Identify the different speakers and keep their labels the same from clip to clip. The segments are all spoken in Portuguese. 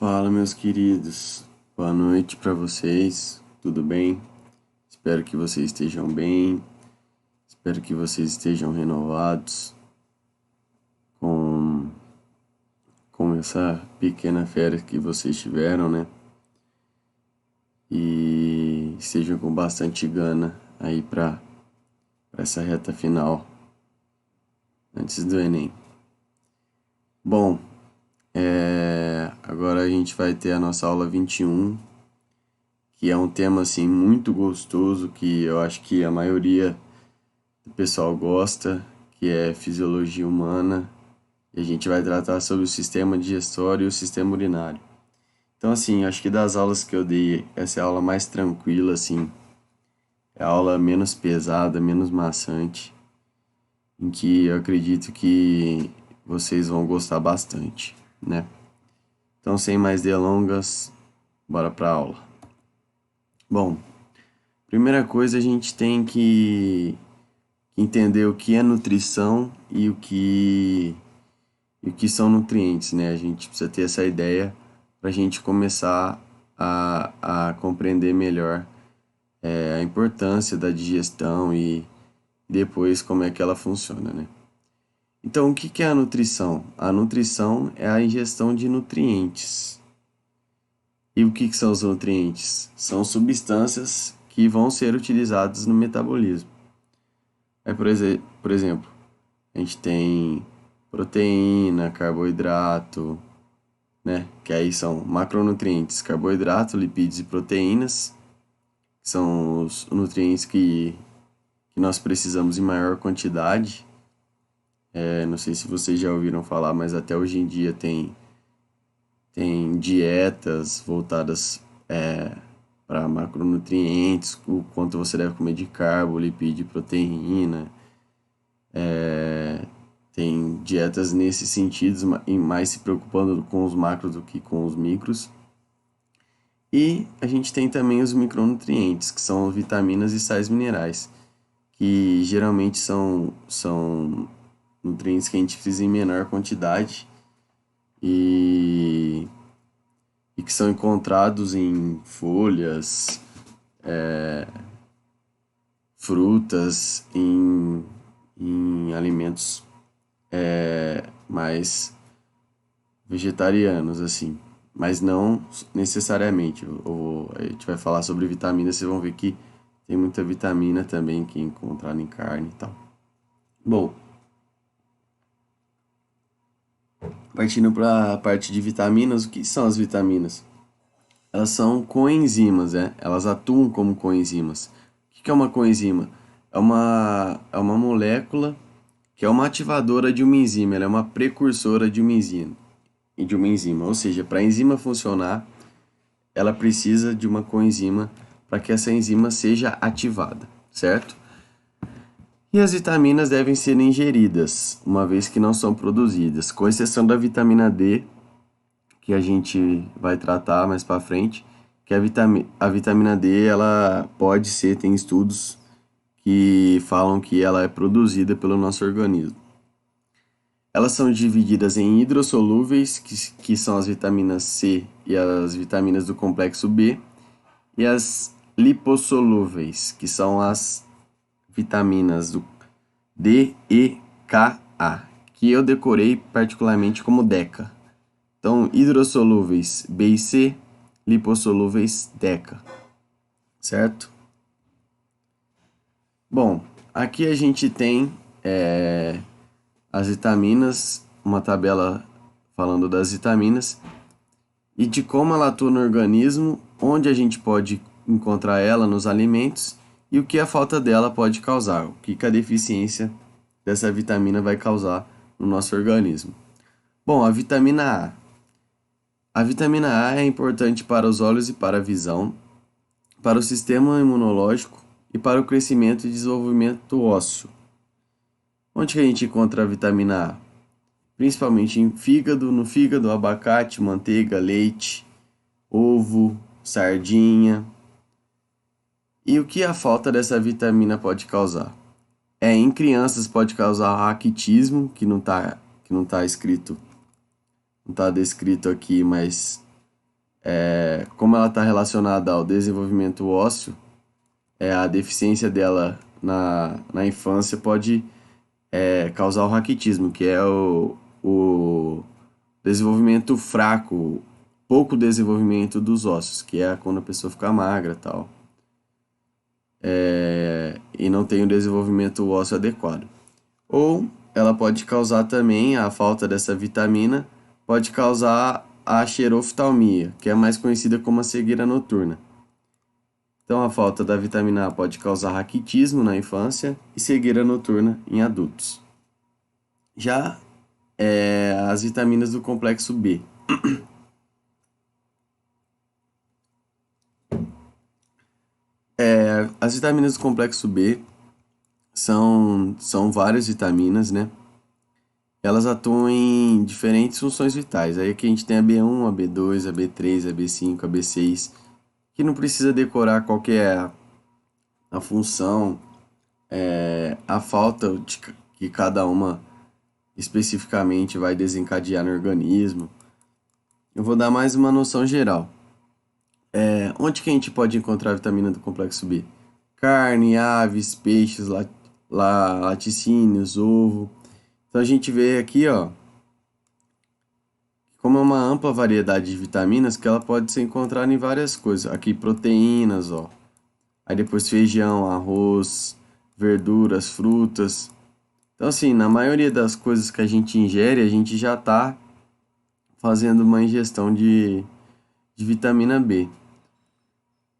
Speaker 1: Fala, meus queridos. Boa noite para vocês. Tudo bem? Espero que vocês estejam bem. Espero que vocês estejam renovados com essa pequena férias que vocês tiveram, né? E estejam com bastante gana aí para essa reta final antes do Enem. Bom, agora a gente vai ter a nossa aula 21, que é um tema assim muito gostoso, que eu acho que a maioria do pessoal gosta, que é fisiologia humana, e a gente vai tratar sobre o sistema digestório e o sistema urinário. Então assim, acho que das aulas que eu dei, essa é a aula mais tranquila, assim, é a aula menos pesada, menos maçante, em que eu acredito que vocês vão gostar bastante, né? Então, sem mais delongas, bora pra aula. Bom, primeira coisa a gente tem que entender o que é nutrição e o que são nutrientes, né? A gente precisa ter essa ideia para a gente começar a compreender melhor a importância da digestão e depois como é que ela funciona, né? Então, o que é a nutrição? A nutrição é a ingestão de nutrientes. E o que são os nutrientes? São substâncias que vão ser utilizadas no metabolismo. Por exemplo, a gente tem proteína, carboidrato, né? Que aí são macronutrientes, carboidrato, lipídios e proteínas, que são os nutrientes que nós precisamos em maior quantidade. Não sei se vocês já ouviram falar, mas até hoje em dia tem dietas voltadas para macronutrientes, o quanto você deve comer de carbo, lipídio e proteína. Tem dietas nesse sentido, e mais se preocupando com os macros do que com os micros. E a gente tem também os micronutrientes, que são vitaminas e sais minerais, que geralmente são nutrientes que a gente precisa em menor quantidade e que são encontrados em folhas, frutas, em alimentos mais vegetarianos, assim. Mas não necessariamente. A gente vai falar sobre vitaminas, vocês vão ver que tem muita vitamina também que é encontrada em carne e tal. Bom, partindo para a parte de vitaminas, o que são as vitaminas? Elas são coenzimas, né? Elas atuam como coenzimas. O que é uma coenzima? É uma molécula que é uma ativadora de uma enzima, ela é uma precursora de uma enzima. Ou seja, para a enzima funcionar, ela precisa de uma coenzima para que essa enzima seja ativada, certo? E as vitaminas devem ser ingeridas, uma vez que não são produzidas, com exceção da vitamina D, que a gente vai tratar mais para frente, que a vitamina D, ela pode ser, tem estudos que falam que ela é produzida pelo nosso organismo. Elas são divididas em hidrossolúveis, que são as vitaminas C e as vitaminas do complexo B, e as lipossolúveis, que são as vitaminas do D, E, K, A, que eu decorei particularmente como DECA. Então, hidrossolúveis B e C, lipossolúveis DECA, certo? Bom, aqui a gente tem as vitaminas, uma tabela falando das vitaminas e de como ela atua no organismo, onde a gente pode encontrar ela nos alimentos e o que a falta dela pode causar, o que a deficiência dessa vitamina vai causar no nosso organismo. Bom, a vitamina A. A vitamina A é importante para os olhos e para a visão, para o sistema imunológico e para o crescimento e desenvolvimento ósseo. Onde que a gente encontra a vitamina A? Principalmente no fígado, abacate, manteiga, leite, ovo, sardinha. E o que a falta dessa vitamina pode causar? Em crianças pode causar raquitismo, que não está escrito, não está descrito aqui, mas Como ela está relacionada ao desenvolvimento ósseo, a deficiência dela na infância pode causar o raquitismo, que é o desenvolvimento fraco, pouco desenvolvimento dos ossos, que é quando a pessoa fica magra e tal, e não tem o desenvolvimento ósseo adequado. Ou ela pode causar também, a falta dessa vitamina, pode causar a xeroftalmia, que é mais conhecida como a cegueira noturna. Então, a falta da vitamina A pode causar raquitismo na infância e cegueira noturna em adultos. Já as vitaminas do complexo B. As vitaminas do complexo B são várias vitaminas, né? Elas atuam em diferentes funções vitais. Aí aqui a gente tem a B1, a B2, a B3, a B5, a B6, que não precisa decorar qual que é a função, a falta que cada uma especificamente vai desencadear no organismo. Eu vou dar mais uma noção geral. Onde que a gente pode encontrar a vitamina do complexo B? Carne, aves, peixes, laticínios, ovo. Então a gente vê aqui, ó, como é uma ampla variedade de vitaminas que ela pode ser encontrada em várias coisas. Aqui proteínas, ó. Aí depois feijão, arroz, verduras, frutas. Então assim, na maioria das coisas que a gente ingere, a gente já está fazendo uma ingestão de vitamina B.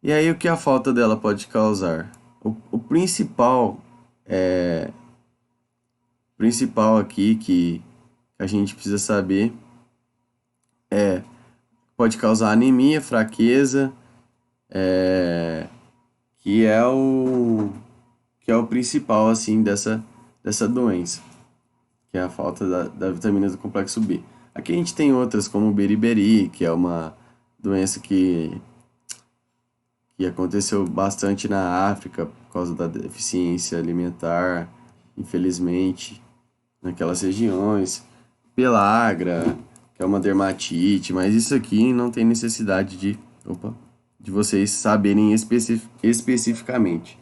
Speaker 1: E aí o que a falta dela pode causar? O principal aqui que a gente precisa saber pode causar anemia, fraqueza, que é o principal assim dessa doença, que é a falta da vitamina do complexo B. Aqui a gente tem outras como o beriberi, que é uma doença que aconteceu bastante na África por causa da deficiência alimentar, infelizmente, naquelas regiões. Pelagra, que é uma dermatite, mas isso aqui não tem necessidade de vocês saberem especificamente.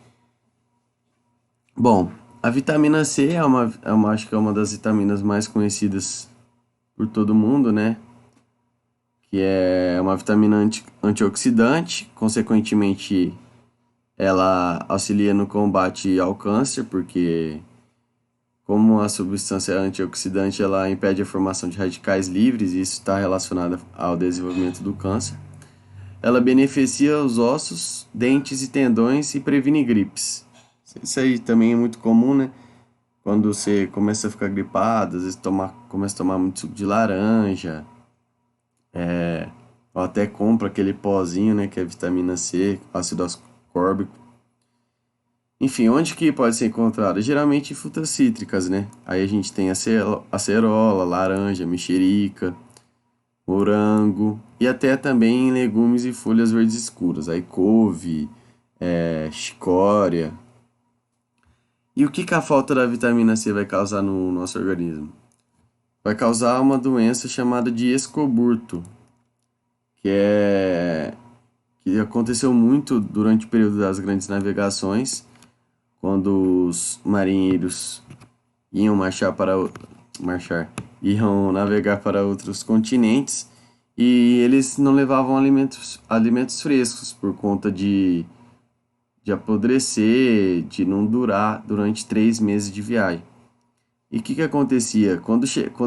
Speaker 1: Bom, a vitamina C acho que é uma das vitaminas mais conhecidas por todo mundo, né? Que é uma vitamina antioxidante, consequentemente ela auxilia no combate ao câncer, porque como a substância antioxidante ela impede a formação de radicais livres, e isso está relacionado ao desenvolvimento do câncer. Ela beneficia os ossos, dentes e tendões e previne gripes. Isso aí também é muito comum, né? Quando você começa a ficar gripado, às vezes começa a tomar muito suco de laranja, ou até compra aquele pozinho, né, que é vitamina C, ácido ascórbico. Enfim, onde que pode ser encontrado? Geralmente em frutas cítricas, né? Aí a gente tem acerola, laranja, mexerica, morango e até também em legumes e folhas verdes escuras. Aí couve, chicória. E o que a falta da vitamina C vai causar no nosso organismo? Vai causar uma doença chamada de escoburto, que que aconteceu muito durante o período das grandes navegações, quando os marinheiros iam iam navegar para outros continentes e eles não levavam alimentos frescos por conta de apodrecer, de não durar durante 3 meses de viagem. E o que acontecia? Quando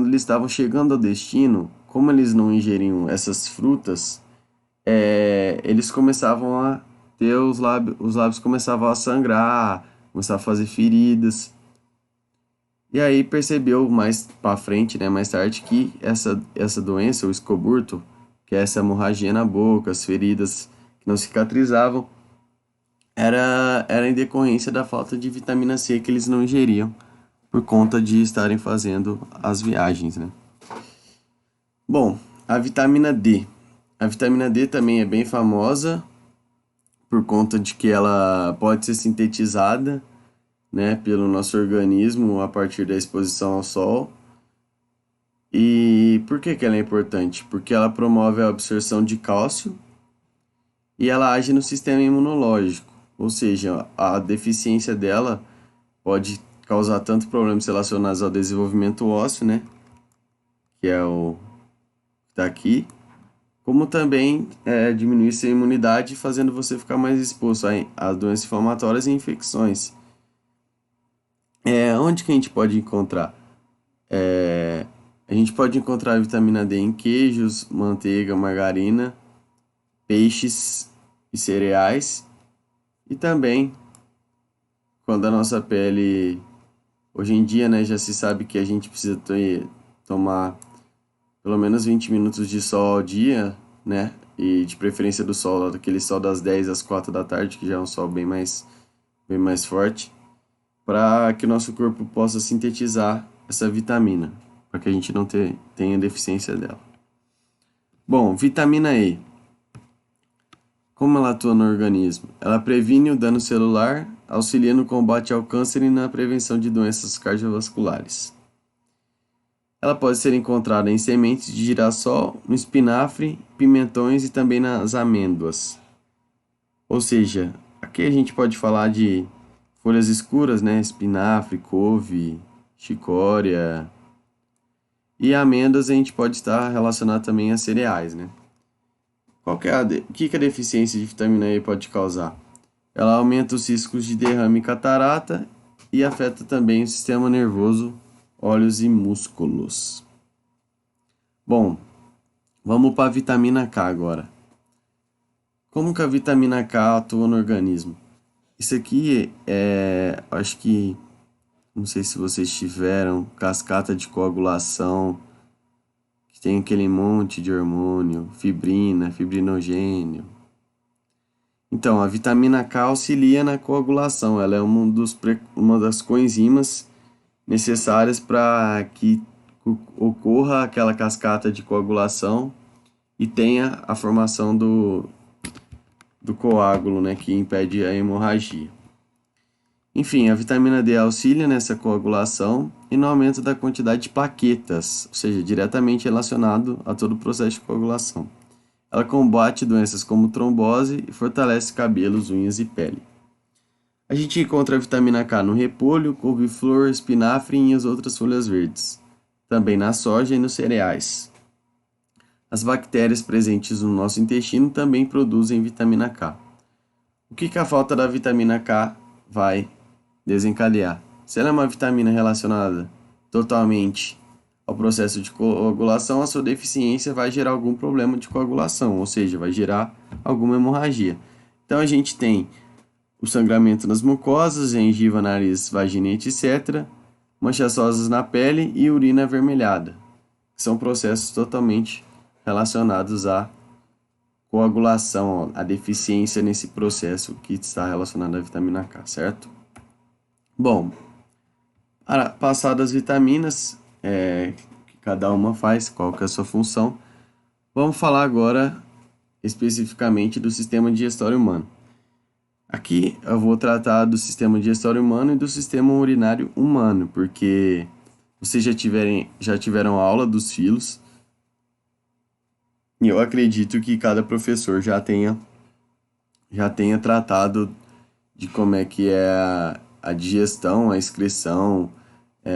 Speaker 1: eles estavam chegando ao destino, como eles não ingeriam essas frutas, eles começavam a ter os lábios começavam a sangrar, começavam a fazer feridas. E aí percebeu mais pra frente, né, mais tarde, que essa doença, o escoburto, que é essa hemorragia na boca, as feridas que não cicatrizavam, era em decorrência da falta de vitamina C que eles não ingeriam por conta de estarem fazendo as viagens, né? Bom, a vitamina D. A vitamina D também é bem famosa por conta de que ela pode ser sintetizada, né, pelo nosso organismo a partir da exposição ao sol. E por que ela é importante? Porque ela promove a absorção de cálcio e ela age no sistema imunológico. Ou seja, a deficiência dela pode causar tanto problemas relacionados ao desenvolvimento ósseo, né? Que é o que está aqui, como também diminuir sua imunidade, fazendo você ficar mais exposto a doenças inflamatórias e infecções. Onde que a gente pode encontrar? A gente pode encontrar a vitamina D em queijos, manteiga, margarina, peixes e cereais. E também, quando a nossa pele, hoje em dia, né, já se sabe que a gente precisa tomar pelo menos 20 minutos de sol ao dia, né? E de preferência do sol, daquele sol das 10 às 4 da tarde, que já é um sol bem mais forte, para que o nosso corpo possa sintetizar essa vitamina, para que a gente não tenha deficiência dela. Bom, vitamina E. Como ela atua no organismo? Ela previne o dano celular, auxilia no combate ao câncer e na prevenção de doenças cardiovasculares. Ela pode ser encontrada em sementes de girassol, no espinafre, pimentões e também nas amêndoas. Ou seja, aqui a gente pode falar de folhas escuras, né? Espinafre, couve, chicória. E amêndoas a gente pode estar relacionado também a cereais, né? O que a deficiência de vitamina E pode causar? Ela aumenta os riscos de derrame e catarata e afeta também o sistema nervoso, olhos e músculos. Bom, vamos para a vitamina K agora. Como que a vitamina K atua no organismo? Isso aqui acho que, não sei se vocês tiveram, cascata de coagulação, que tem aquele monte de hormônio, fibrina, fibrinogênio. Então, a vitamina K auxilia na coagulação, ela é uma das coenzimas necessárias para que ocorra aquela cascata de coagulação e tenha a formação do coágulo, né, que impede a hemorragia. Enfim, a vitamina D auxilia nessa coagulação e no aumento da quantidade de plaquetas, ou seja, diretamente relacionado a todo o processo de coagulação. Ela combate doenças como trombose e fortalece cabelos, unhas e pele. A gente encontra a vitamina K no repolho, couve-flor, espinafre e as outras folhas verdes. Também na soja e nos cereais. As bactérias presentes no nosso intestino também produzem vitamina K. O que a falta da vitamina K vai desencadear? Se ela é uma vitamina relacionada totalmente ao processo de coagulação, a sua deficiência vai gerar algum problema de coagulação, ou seja, vai gerar alguma hemorragia. Então a gente tem o sangramento nas mucosas, gengiva, nariz, vagina, etc., manchas rosas na pele e urina avermelhada, que são processos totalmente relacionados à coagulação, a deficiência nesse processo que está relacionado à vitamina K, certo? Bom, para passar das vitaminas, que cada uma faz, qual que é a sua função, vamos falar agora especificamente do sistema digestório humano. Aqui eu vou tratar do sistema digestório humano e do sistema urinário humano, porque vocês já tiveram aula dos filos, e eu acredito que cada professor já tenha tratado de como é que é a digestão, a excreção,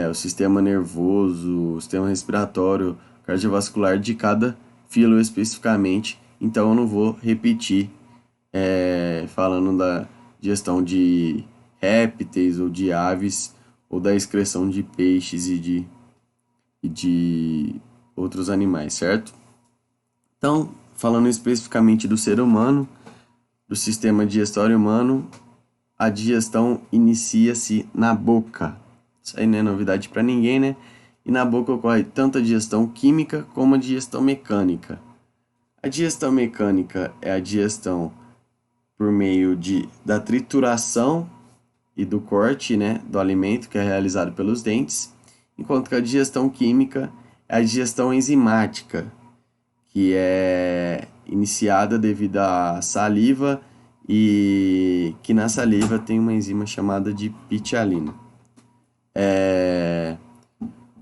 Speaker 1: o sistema nervoso, o sistema respiratório, cardiovascular de cada filo especificamente. Então eu não vou repetir falando da digestão de répteis ou de aves ou da excreção de peixes e de outros animais, certo? Então, falando especificamente do ser humano, do sistema digestório humano, a digestão inicia-se na boca. Isso aí não é novidade para ninguém, né? E na boca ocorre tanto a digestão química como a digestão mecânica. A digestão mecânica é a digestão por meio da trituração e do corte, né, do alimento, que é realizado pelos dentes, enquanto que a digestão química é a digestão enzimática, que é iniciada devido à saliva e que na saliva tem uma enzima chamada de pitialina.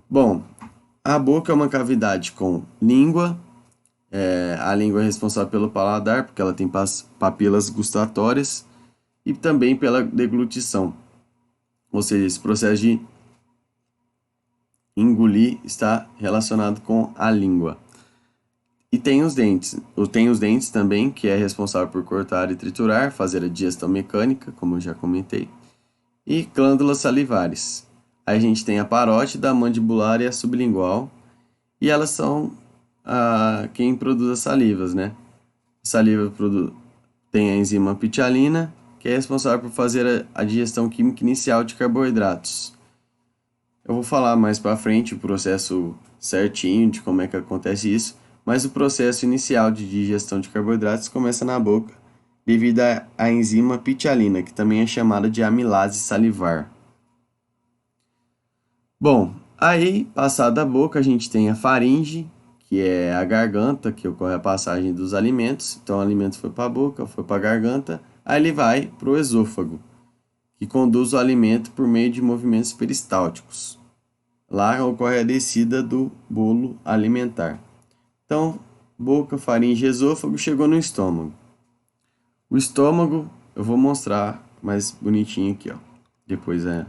Speaker 1: Bom, A boca é uma cavidade com língua. A língua é responsável pelo paladar, porque ela tem papilas gustatórias, e também pela deglutição. Ou seja, esse processo de engolir está relacionado com a língua. E tem os dentes. Tem os dentes também, que é responsável por cortar e triturar, fazer a digestão mecânica, como eu já comentei. E glândulas salivares. Aí a gente tem a parótida, a mandibular e a sublingual. E elas são quem produz as salivas, né? A saliva tem a enzima pitialina, que é responsável por fazer a digestão química inicial de carboidratos. Eu vou falar mais para frente o processo certinho de como é que acontece isso, mas o processo inicial de digestão de carboidratos começa na boca, devido à enzima pitialina, que também é chamada de amilase salivar. Bom, aí, passada a boca, a gente tem a faringe, que é a garganta, que ocorre a passagem dos alimentos. Então, o alimento foi para a boca, foi para a garganta, aí ele vai para o esôfago, que conduz o alimento por meio de movimentos peristálticos. Lá ocorre a descida do bolo alimentar. Então, boca, faringe, esôfago, chegou no estômago. O estômago, eu vou mostrar mais bonitinho aqui, ó. Depois é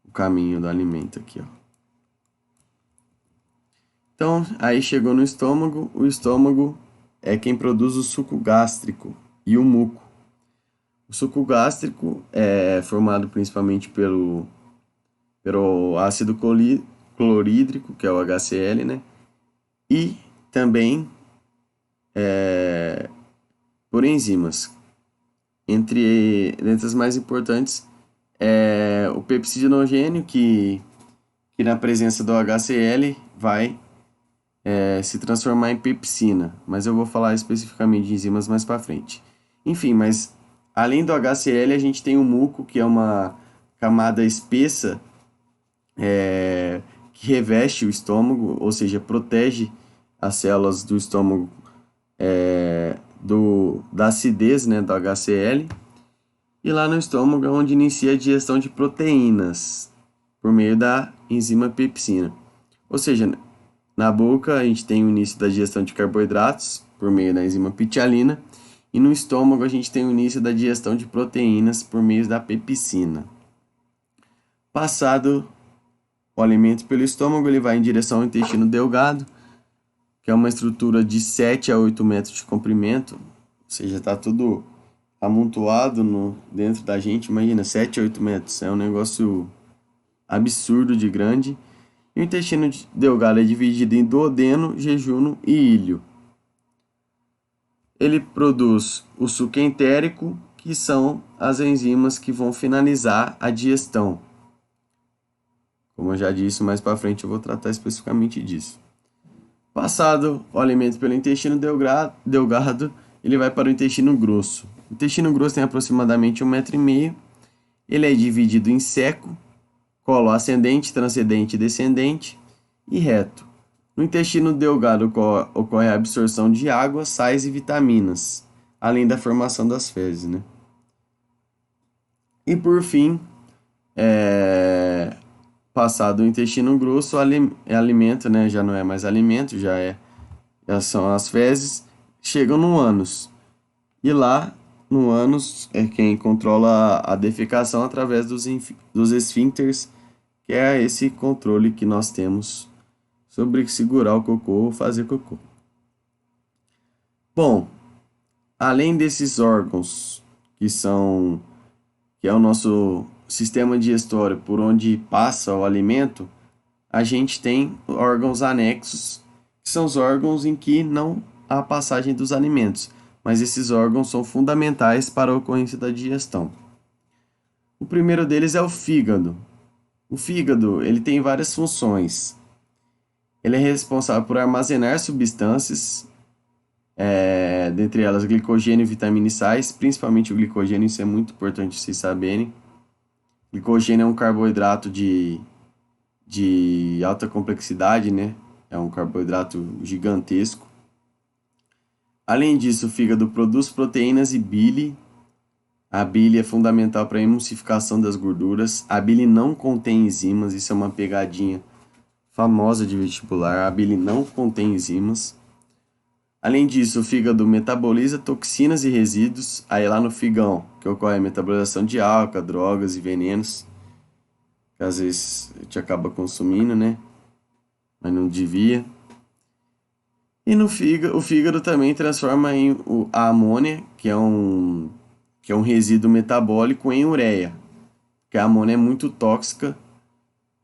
Speaker 1: o caminho do alimento aqui, ó. Então, aí chegou no estômago, o estômago é quem produz o suco gástrico e o muco. O suco gástrico é formado principalmente pelo ácido clorídrico, que é o HCl, né? E também por enzimas. Entre as mais importantes é o pepsidinogênio, que na presença do HCl vai se transformar em pepsina, mas eu vou falar especificamente de enzimas mais para frente. Enfim, mas além do HCl, a gente tem o muco, que é uma camada espessa que reveste o estômago, ou seja, protege as células do estômago da acidez, né, do HCl. E lá no estômago é onde inicia a digestão de proteínas por meio da enzima pepsina. Ou seja, na boca a gente tem o início da digestão de carboidratos por meio da enzima pitialina, e no estômago a gente tem o início da digestão de proteínas por meio da pepsina. Passado o alimento pelo estômago, ele vai em direção ao intestino delgado, que é uma estrutura de 7 a 8 metros de comprimento, ou seja, está tudo amontoado dentro da gente. Imagina, 7 a 8 metros, é um negócio absurdo de grande. E o intestino delgado é dividido em duodeno, jejuno e íleo. Ele produz o suco entérico, que são as enzimas que vão finalizar a digestão. Como eu já disse, mais para frente eu vou tratar especificamente disso. Passado o alimento pelo intestino delgado, ele vai para o intestino grosso. O intestino grosso tem aproximadamente 1,5 m. Ele é dividido em seco, colo ascendente, transcendente, descendente e reto. No intestino delgado ocorre a absorção de água, sais e vitaminas, além da formação das fezes, né? E por fim, passado o intestino grosso, alimento, né? Já não é mais alimento, já são as fezes, chegam no ânus. E lá no ânus é quem controla a defecação através dos esfíncteres, que é esse controle que nós temos sobre segurar o cocô ou fazer cocô. Bom, além desses órgãos que é o nosso sistema digestório por onde passa o alimento, a gente tem órgãos anexos, que são os órgãos em que não há passagem dos alimentos, mas esses órgãos são fundamentais para a ocorrência da digestão. O primeiro deles é o fígado. O fígado, ele tem várias funções. Ele é responsável por armazenar substâncias, dentre elas glicogênio, vitamina e sais, principalmente o glicogênio, isso é muito importante vocês saberem. Glicogênio é um carboidrato de alta complexidade, né? É um carboidrato gigantesco. Além disso, o fígado produz proteínas e bile. A bile é fundamental para a emulsificação das gorduras. A bile não contém enzimas, isso é uma pegadinha famosa de vestibular. A bile não contém enzimas. Além disso, o fígado metaboliza toxinas e resíduos. Aí lá no fígado, que ocorre a metabolização de álcool, drogas e venenos, que às vezes a gente acaba consumindo, né? Mas não devia. E no fígado, o fígado também transforma a amônia, que é um resíduo metabólico, em ureia. Porque a amônia é muito tóxica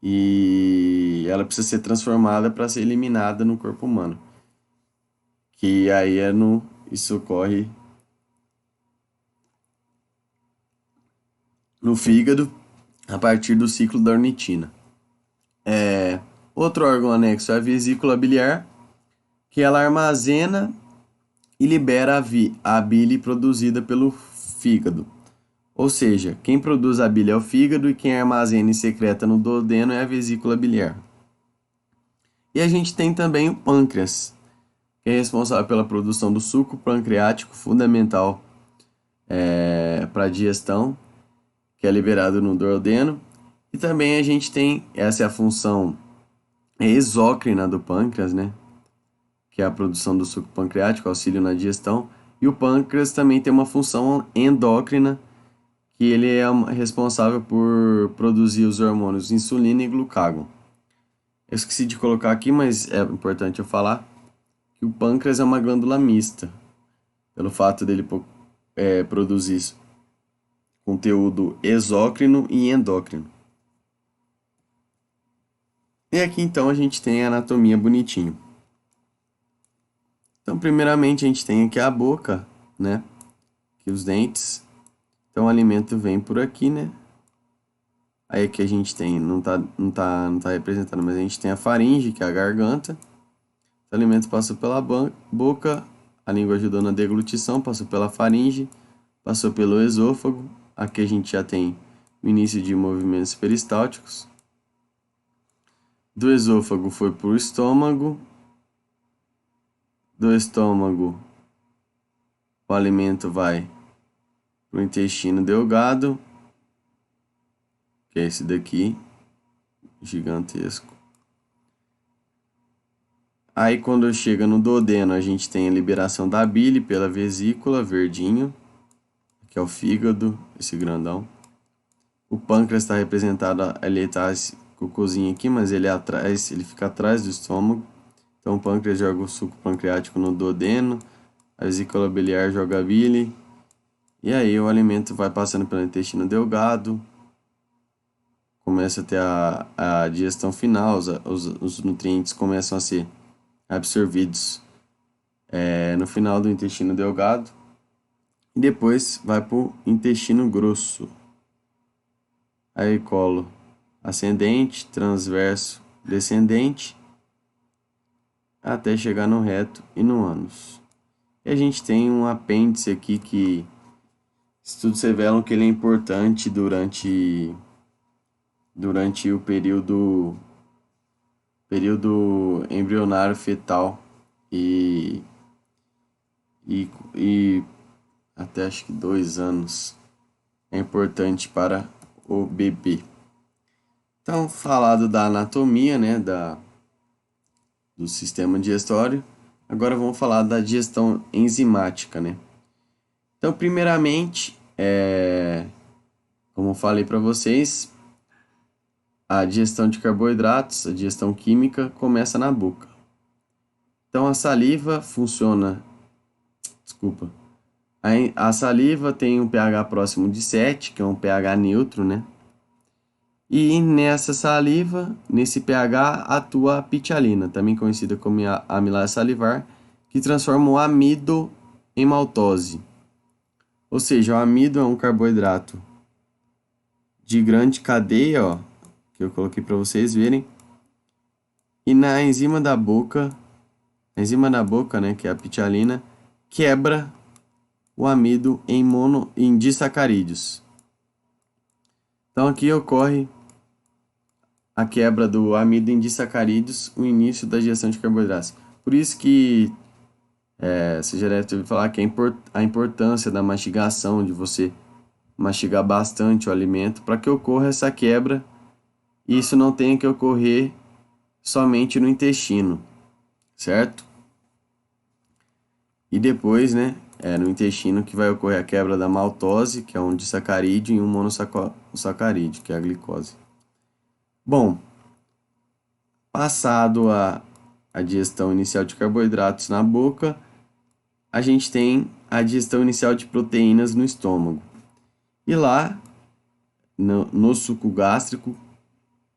Speaker 1: e ela precisa ser transformada para ser eliminada no corpo humano. Que aí isso ocorre no fígado a partir do ciclo da ornitina. Outro órgão anexo é a vesícula biliar, que ela armazena e libera a bile produzida pelo fígado. Ou seja, quem produz a bile é o fígado e quem armazena e secreta no duodeno é a vesícula biliar. E a gente tem também o pâncreas, que é responsável pela produção do suco pancreático, fundamental para a digestão, que é liberado no duodeno. E também a gente tem, essa é a função exócrina do pâncreas, né? Que é a produção do suco pancreático, auxílio na digestão. E o pâncreas também tem uma função endócrina, que ele é responsável por produzir os hormônios insulina e glucagon. Eu esqueci de colocar aqui, mas é importante eu falar que o pâncreas é uma glândula mista, pelo fato dele produzir conteúdo exócrino e endócrino. E aqui então a gente tem a anatomia bonitinho. Então, primeiramente a gente tem aqui a boca, né? Aqui os dentes. Então o alimento vem por aqui, né? Aí aqui a gente tem, não tá representado, mas a gente tem a faringe, que é a garganta. O alimento passa pela boca, a língua ajudou na deglutição, passou pela faringe, passou pelo esôfago. Aqui a gente já tem o início de movimentos peristálticos. Do esôfago foi para o estômago. Do estômago, o alimento vai para o intestino delgado, que é esse daqui, gigantesco. Aí quando chega no duodeno, a gente tem a liberação da bile pela vesícula, verdinho, que é o fígado, esse grandão. O pâncreas está representado, ele tá esse cocôzinho aqui, mas ele fica atrás do estômago. Então o pâncreas joga o suco pancreático no duodeno, a vesícula biliar joga a bile, e aí o alimento vai passando pelo intestino delgado, começa a ter a digestão final, os nutrientes começam a ser absorvidos no final do intestino delgado, e depois vai para o intestino grosso. Aí colo ascendente, transverso, descendente, até chegar no reto e no ânus. E a gente tem um apêndice aqui que estudos revelam que ele é importante durante o período embrionário fetal e até acho que 2 anos é importante para o bebê. Então, falado da anatomia, né, do sistema digestório, agora vamos falar da digestão enzimática, né? Então, primeiramente, como eu falei para vocês, a digestão de carboidratos, a digestão química, começa na boca. Então, a saliva funciona... Desculpa. A saliva tem um pH próximo de 7, que é um pH neutro, né? E nessa saliva, nesse pH, atua a pitialina, também conhecida como amilase salivar, que transforma o amido em maltose. Ou seja, o amido é um carboidrato de grande cadeia, ó, que eu coloquei para vocês verem. E na enzima da boca, né, que é a pitialina, quebra o amido em disacarídeos. Então aqui ocorre a quebra do amido em disacarídeos, o início da digestão de carboidratos. Por isso que você já deve ter ouvido falar que a importância da mastigação, de você mastigar bastante o alimento, para que ocorra essa quebra e isso não tenha que ocorrer somente no intestino, certo? E depois, né, no intestino que vai ocorrer a quebra da maltose, que é um disacarídeo, e um monossacarídeo, que é a glicose. Bom, passado a digestão inicial de carboidratos na boca, a gente tem a digestão inicial de proteínas no estômago. E lá, no suco gástrico,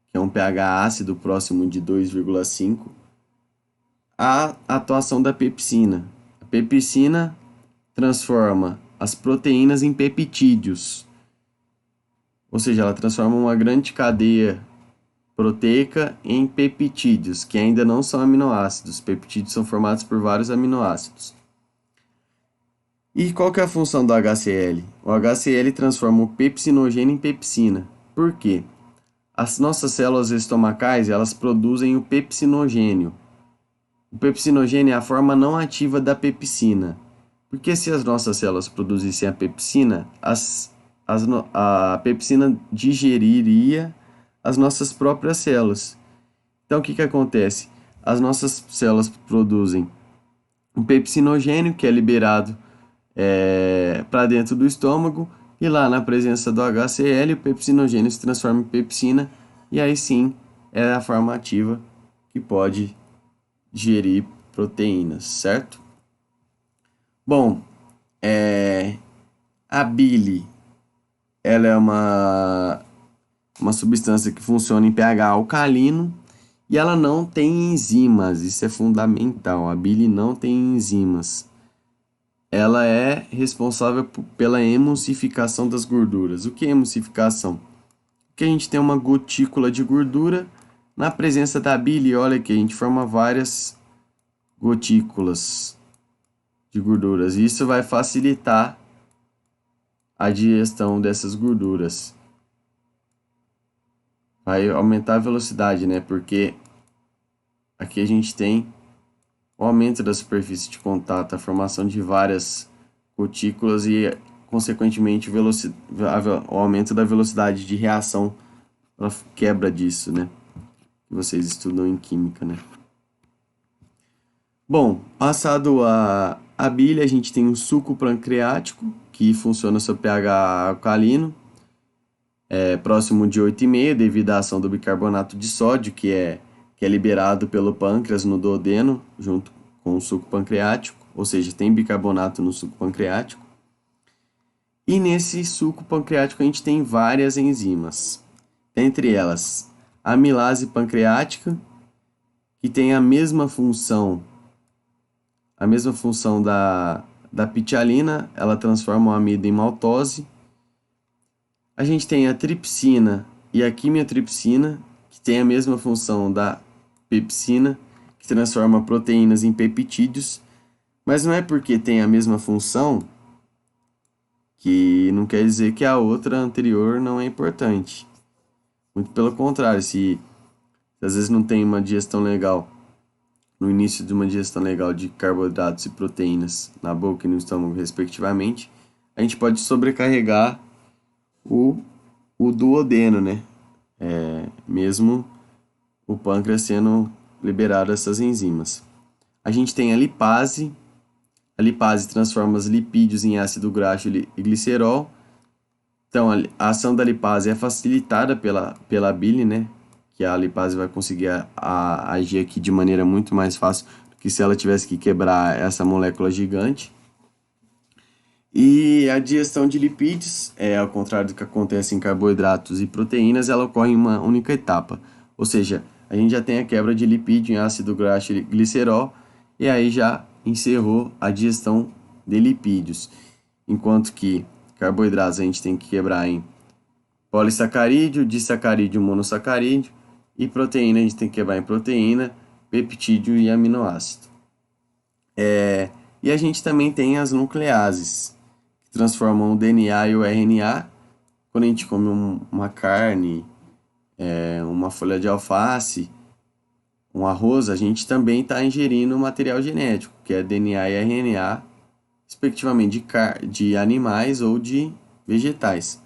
Speaker 1: que é um pH ácido próximo de 2,5, a atuação da pepsina. A pepsina transforma as proteínas em peptídeos, ou seja, ela transforma uma grande cadeia proteica em peptídeos, que ainda não são aminoácidos. Peptídeos são formados por vários aminoácidos. E qual que é a função do HCl? O HCl transforma o pepsinogênio em pepsina. Por quê? As nossas células estomacais, elas produzem o pepsinogênio. O pepsinogênio é a forma não ativa da pepsina. Porque se as nossas células produzissem a pepsina, a pepsina digeriria as nossas próprias células. Então, o que acontece? As nossas células produzem um pepsinogênio, que é liberado para dentro do estômago, e lá na presença do HCl, o pepsinogênio se transforma em pepsina, e aí sim é a forma ativa que pode digerir proteínas, certo? Bom, a bile, ela é uma substância que funciona em pH alcalino e ela não tem enzimas, isso é fundamental, a bile não tem enzimas. Ela é responsável pela emulsificação das gorduras. O que é emulsificação? Que a gente tem uma gotícula de gordura na presença da bile, olha aqui, a gente forma várias gotículas de gorduras. Isso vai facilitar a digestão dessas gorduras. Vai aumentar a velocidade, né? Porque aqui a gente tem o aumento da superfície de contato, a formação de várias gotículas e, consequentemente, o aumento da velocidade de reação para quebra disso, né? Que vocês estudam em química, né? Bom, passado a bile, a gente tem um suco pancreático, que funciona sob pH alcalino, próximo de 8,5, devido à ação do bicarbonato de sódio, que é liberado pelo pâncreas no duodeno, junto com o suco pancreático, ou seja, tem bicarbonato no suco pancreático. E nesse suco pancreático a gente tem várias enzimas, entre elas a amilase pancreática, que tem a mesma função da pitialina, ela transforma o amido em maltose. A gente tem a tripsina e a quimiotripsina, que tem a mesma função da pepsina, que transforma proteínas em peptídeos, mas não é porque tem a mesma função que não quer dizer que a outra anterior não é importante. Muito pelo contrário, se às vezes não tem uma digestão legal, no início de uma digestão legal de carboidratos e proteínas na boca e no estômago, respectivamente, a gente pode sobrecarregar o duodeno, né? Mesmo o pâncreas sendo liberado essas enzimas. A gente tem a lipase. A lipase transforma os lipídios em ácido graxo e glicerol. Então, a ação da lipase é facilitada pela bile, né? Que a lipase vai conseguir agir aqui de maneira muito mais fácil do que se ela tivesse que quebrar essa molécula gigante. E a digestão de lipídios, ao contrário do que acontece em carboidratos e proteínas, ela ocorre em uma única etapa. Ou seja, a gente já tem a quebra de lipídio em ácido graxo e glicerol, e aí já encerrou a digestão de lipídios. Enquanto que carboidratos a gente tem que quebrar em polissacarídeo, disacarídeo, monossacarídeo, e proteína a gente tem que quebrar em proteína, peptídeo e aminoácido. E a gente também tem as nucleases, que transformam o DNA e o RNA. Quando a gente come uma carne, uma folha de alface, um arroz, a gente também está ingerindo material genético, que é DNA e RNA, respectivamente de animais ou de vegetais.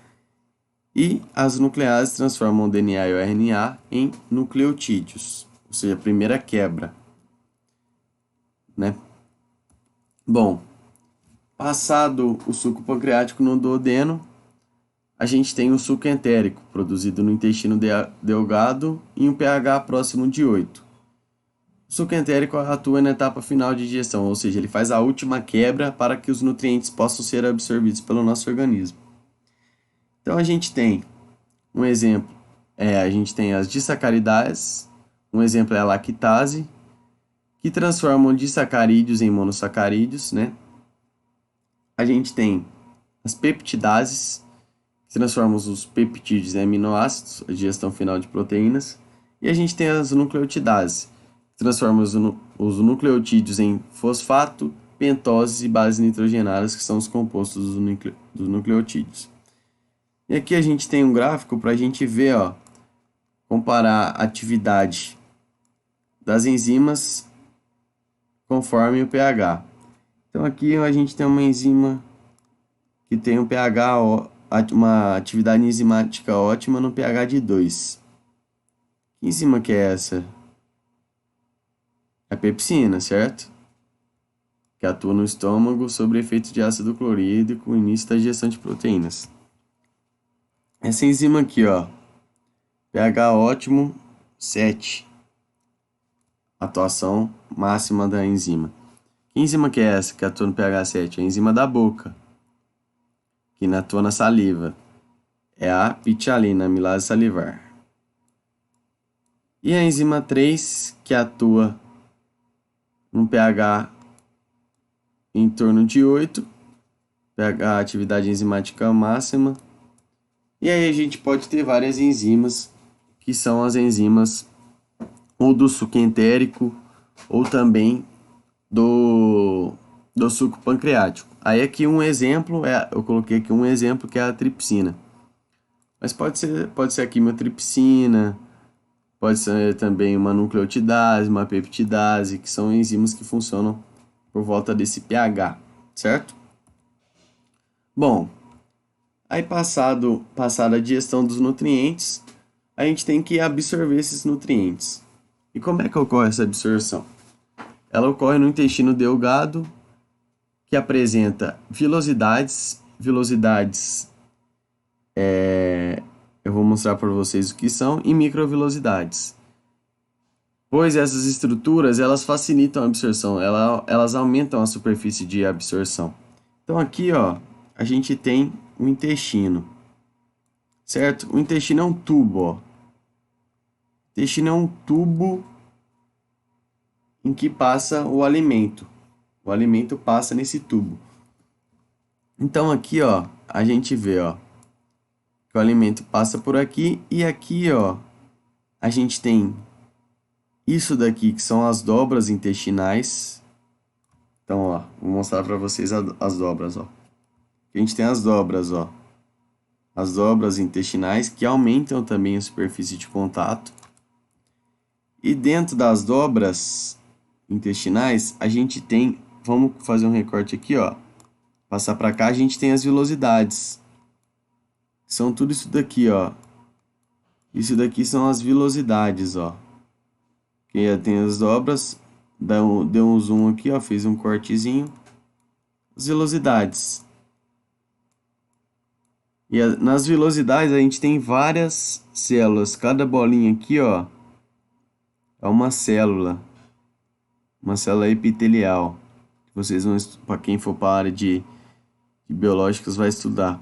Speaker 1: E as nucleases transformam o DNA e o RNA em nucleotídeos. ou seja, a primeira quebra, né? Bom, passado o suco pancreático no duodeno, a gente tem o suco entérico, produzido no intestino delgado em um pH próximo de 8. O suco entérico atua na etapa final de digestão, ou seja, ele faz a última quebra para que os nutrientes possam ser absorvidos pelo nosso organismo. Então a gente tem um exemplo, a gente tem as disacaridase, um exemplo é a lactase, que transformam disacarídeos em monossacarídeos, né? A gente tem as peptidases, que transformam os peptídeos em aminoácidos, a digestão final de proteínas. E a gente tem as nucleotidases, que transformam os nucleotídeos em fosfato, pentoses e bases nitrogenadas, que são os compostos dos nucleotídeos. E aqui a gente tem um gráfico para a gente ver, ó, comparar a atividade das enzimas conforme o pH. Então aqui a gente tem uma enzima que tem um pH, uma atividade enzimática ótima no pH de 2. Que enzima que é essa? É a pepsina, certo? Que atua no estômago sobre efeito de ácido clorídrico no início da digestão de proteínas. Essa enzima aqui, ó, pH ótimo 7. Atuação máxima da enzima. Que enzima que é essa que atua no pH 7? É a enzima da boca, que atua na saliva. É a pitialina, amilase salivar. E a enzima 3, que atua no pH em torno de 8, pH atividade enzimática máxima. E aí a gente pode ter várias enzimas, que são as enzimas ou do suco entérico ou também do suco pancreático. Aí aqui um exemplo, eu coloquei aqui um exemplo que é a tripsina. Mas pode ser a quimiotripsina, pode ser também uma nucleotidase, uma peptidase, que são enzimas que funcionam por volta desse pH, certo? Bom, aí passada a digestão dos nutrientes, a gente tem que absorver esses nutrientes. E como é que ocorre essa absorção? Ela ocorre no intestino delgado, que apresenta vilosidades. Eu vou mostrar para vocês o que são, e microvilosidades. Pois essas estruturas, elas facilitam a absorção, elas aumentam a superfície de absorção. Então aqui, ó, a gente tem o intestino, certo? O intestino é um tubo, ó. O intestino é um tubo em que passa o alimento. O alimento passa nesse tubo. Então aqui, ó, a gente vê, ó, que o alimento passa por aqui e aqui, ó, a gente tem isso daqui que são as dobras intestinais. Então, ó, vou mostrar para vocês as dobras, ó. A gente tem as dobras, ó. As dobras intestinais que aumentam também a superfície de contato. E dentro das dobras intestinais, a gente tem, vamos fazer um recorte aqui, ó. Passar para cá, a gente tem as vilosidades. São tudo isso daqui, ó. Isso daqui são as vilosidades, ó. Que tem as dobras, deu um zoom aqui, ó, fez um cortezinho. As velocidades. E nas velocidades a gente tem várias células. Cada bolinha aqui, ó, é uma célula epitelial. Vocês vão, para quem for para a área de biológicas, vai estudar.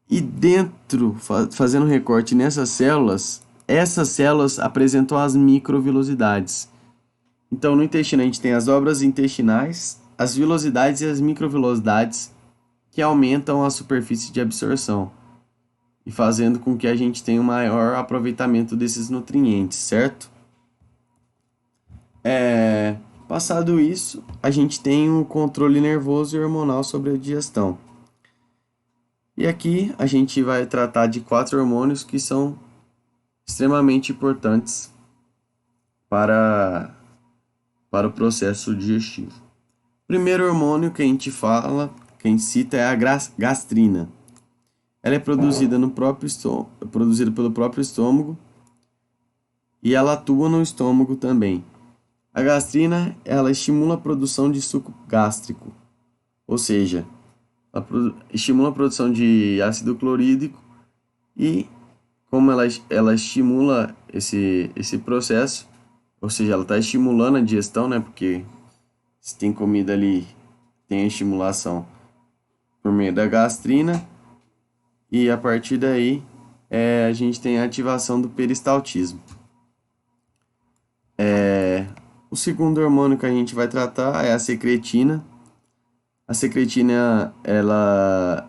Speaker 1: E dentro, fazendo recorte nessas células, essas células apresentam as microvilosidades. Então, no intestino, a gente tem as dobras intestinais, as vilosidades e as microvilosidades, que aumentam a superfície de absorção e fazendo com que a gente tenha um maior aproveitamento desses nutrientes, certo? Passado isso, a gente tem o controle nervoso e hormonal sobre a digestão. E aqui a gente vai tratar de 4 hormônios que são extremamente importantes para o processo digestivo. O primeiro hormônio que a gente cita é a gastrina. Ela é produzida pelo próprio estômago e ela atua no estômago também. A gastrina, ela estimula a produção de suco gástrico, ou seja, ela estimula a produção de ácido clorídrico e como ela estimula esse processo, ou seja, ela está estimulando a digestão, né? Porque se tem comida ali, tem a estimulação por meio da gastrina e a partir daí a gente tem a ativação do peristaltismo. O segundo hormônio que a gente vai tratar é a secretina. A secretina, ela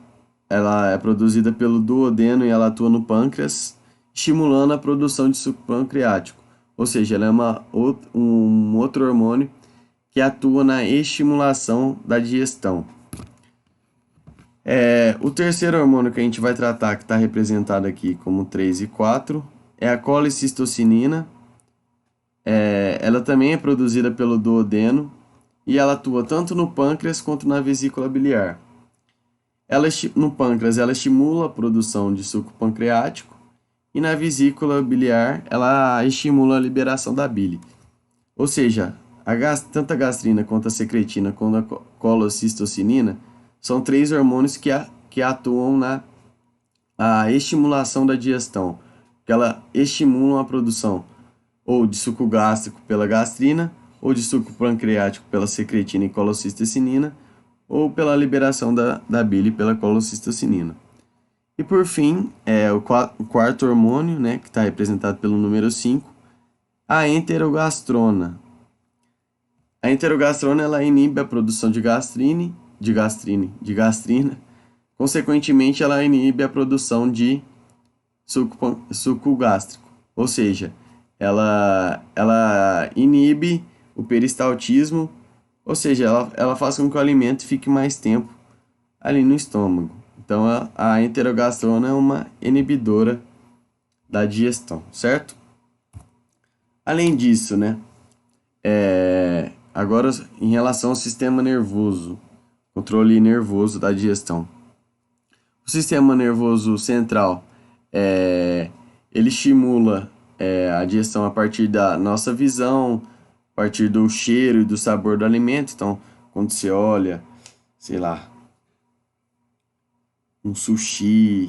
Speaker 1: é produzida pelo duodeno e ela atua no pâncreas, estimulando a produção de suco pancreático. Ou seja, ela é um outro hormônio que atua na estimulação da digestão. O terceiro hormônio que a gente vai tratar, que está representado aqui como 3 e 4, é a colicistocinina. Ela também é produzida pelo duodeno e ela atua tanto no pâncreas quanto na vesícula biliar. No pâncreas, ela estimula a produção de suco pancreático e na vesícula biliar, ela estimula a liberação da bile. Ou seja, tanto a gastrina quanto a secretina quanto a colocistocinina são 3 hormônios que atuam na estimulação da digestão, que ela estimulam a produção ou de suco gástrico pela gastrina, ou de suco pancreático pela secretina e colocistocinina, ou pela liberação da bile pela colocistocinina. E por fim, o quarto hormônio, né, que está representado pelo número 5, a enterogastrona. A enterogastrona ela inibe a produção de gastrina, consequentemente ela inibe a produção de suco gástrico, ou seja, ela inibe o peristaltismo, ou seja, ela faz com que o alimento fique mais tempo ali no estômago. Então a enterogastrona é uma inibidora da digestão, certo? Além disso, né, agora em relação ao sistema nervoso, controle nervoso da digestão. O sistema nervoso central, ele estimula a digestão a partir da nossa visão, a partir do cheiro e do sabor do alimento. Então, quando você olha, sei lá, um sushi,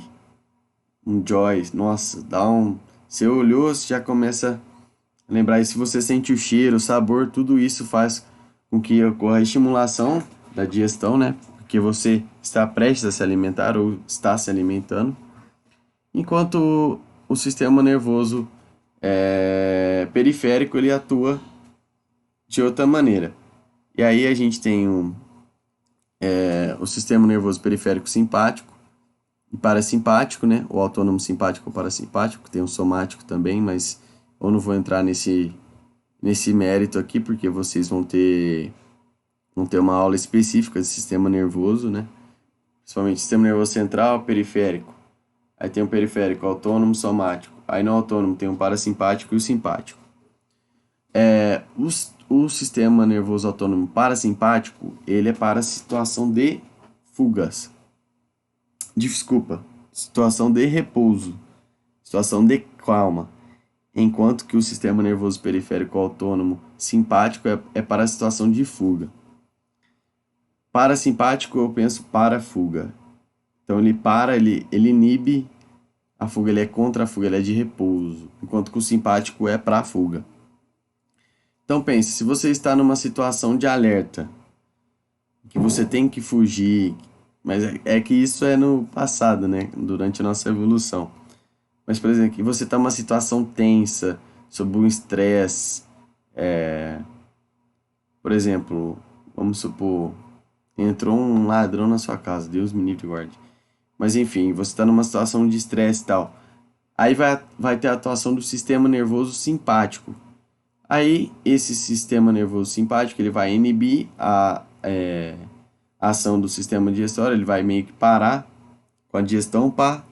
Speaker 1: um Joy, nossa, você olhou, você já começa a lembrar. E se você sente o cheiro, o sabor, tudo isso faz com que ocorra a estimulação da digestão, né? Porque você está prestes a se alimentar ou está se alimentando. Enquanto o sistema nervoso periférico, ele atua de outra maneira. E aí a gente tem o sistema nervoso periférico simpático e parasimpático, né? O autônomo simpático ou parasimpático, tem o somático também, mas eu não vou entrar nesse mérito aqui, porque vocês vão ter uma aula específica de sistema nervoso, né? Principalmente sistema nervoso central, periférico. Aí tem o periférico autônomo, somático. Aí no autônomo tem o parasimpático e o simpático. O sistema nervoso autônomo parasimpático, ele é para a situação de fugas. Desculpa, situação de repouso, situação de calma. Enquanto que o sistema nervoso periférico autônomo simpático é para a situação de fuga. Parasimpático eu penso para a fuga. Então ele inibe a fuga, ele é contra a fuga, ele é de repouso. Enquanto que o simpático é para a fuga. Então pense, se você está numa situação de alerta, que você tem que fugir, mas é que isso é no passado, né? Durante a nossa evolução. Mas, por exemplo, que você está numa situação tensa, sob um estresse, por exemplo, vamos supor, entrou um ladrão na sua casa, Deus me livre e guarde. Mas enfim, você está numa situação de estresse e tal. Aí vai ter a atuação do sistema nervoso simpático. Aí esse sistema nervoso simpático ele vai inibir a ação do sistema digestório, ele vai meio que parar com a digestão para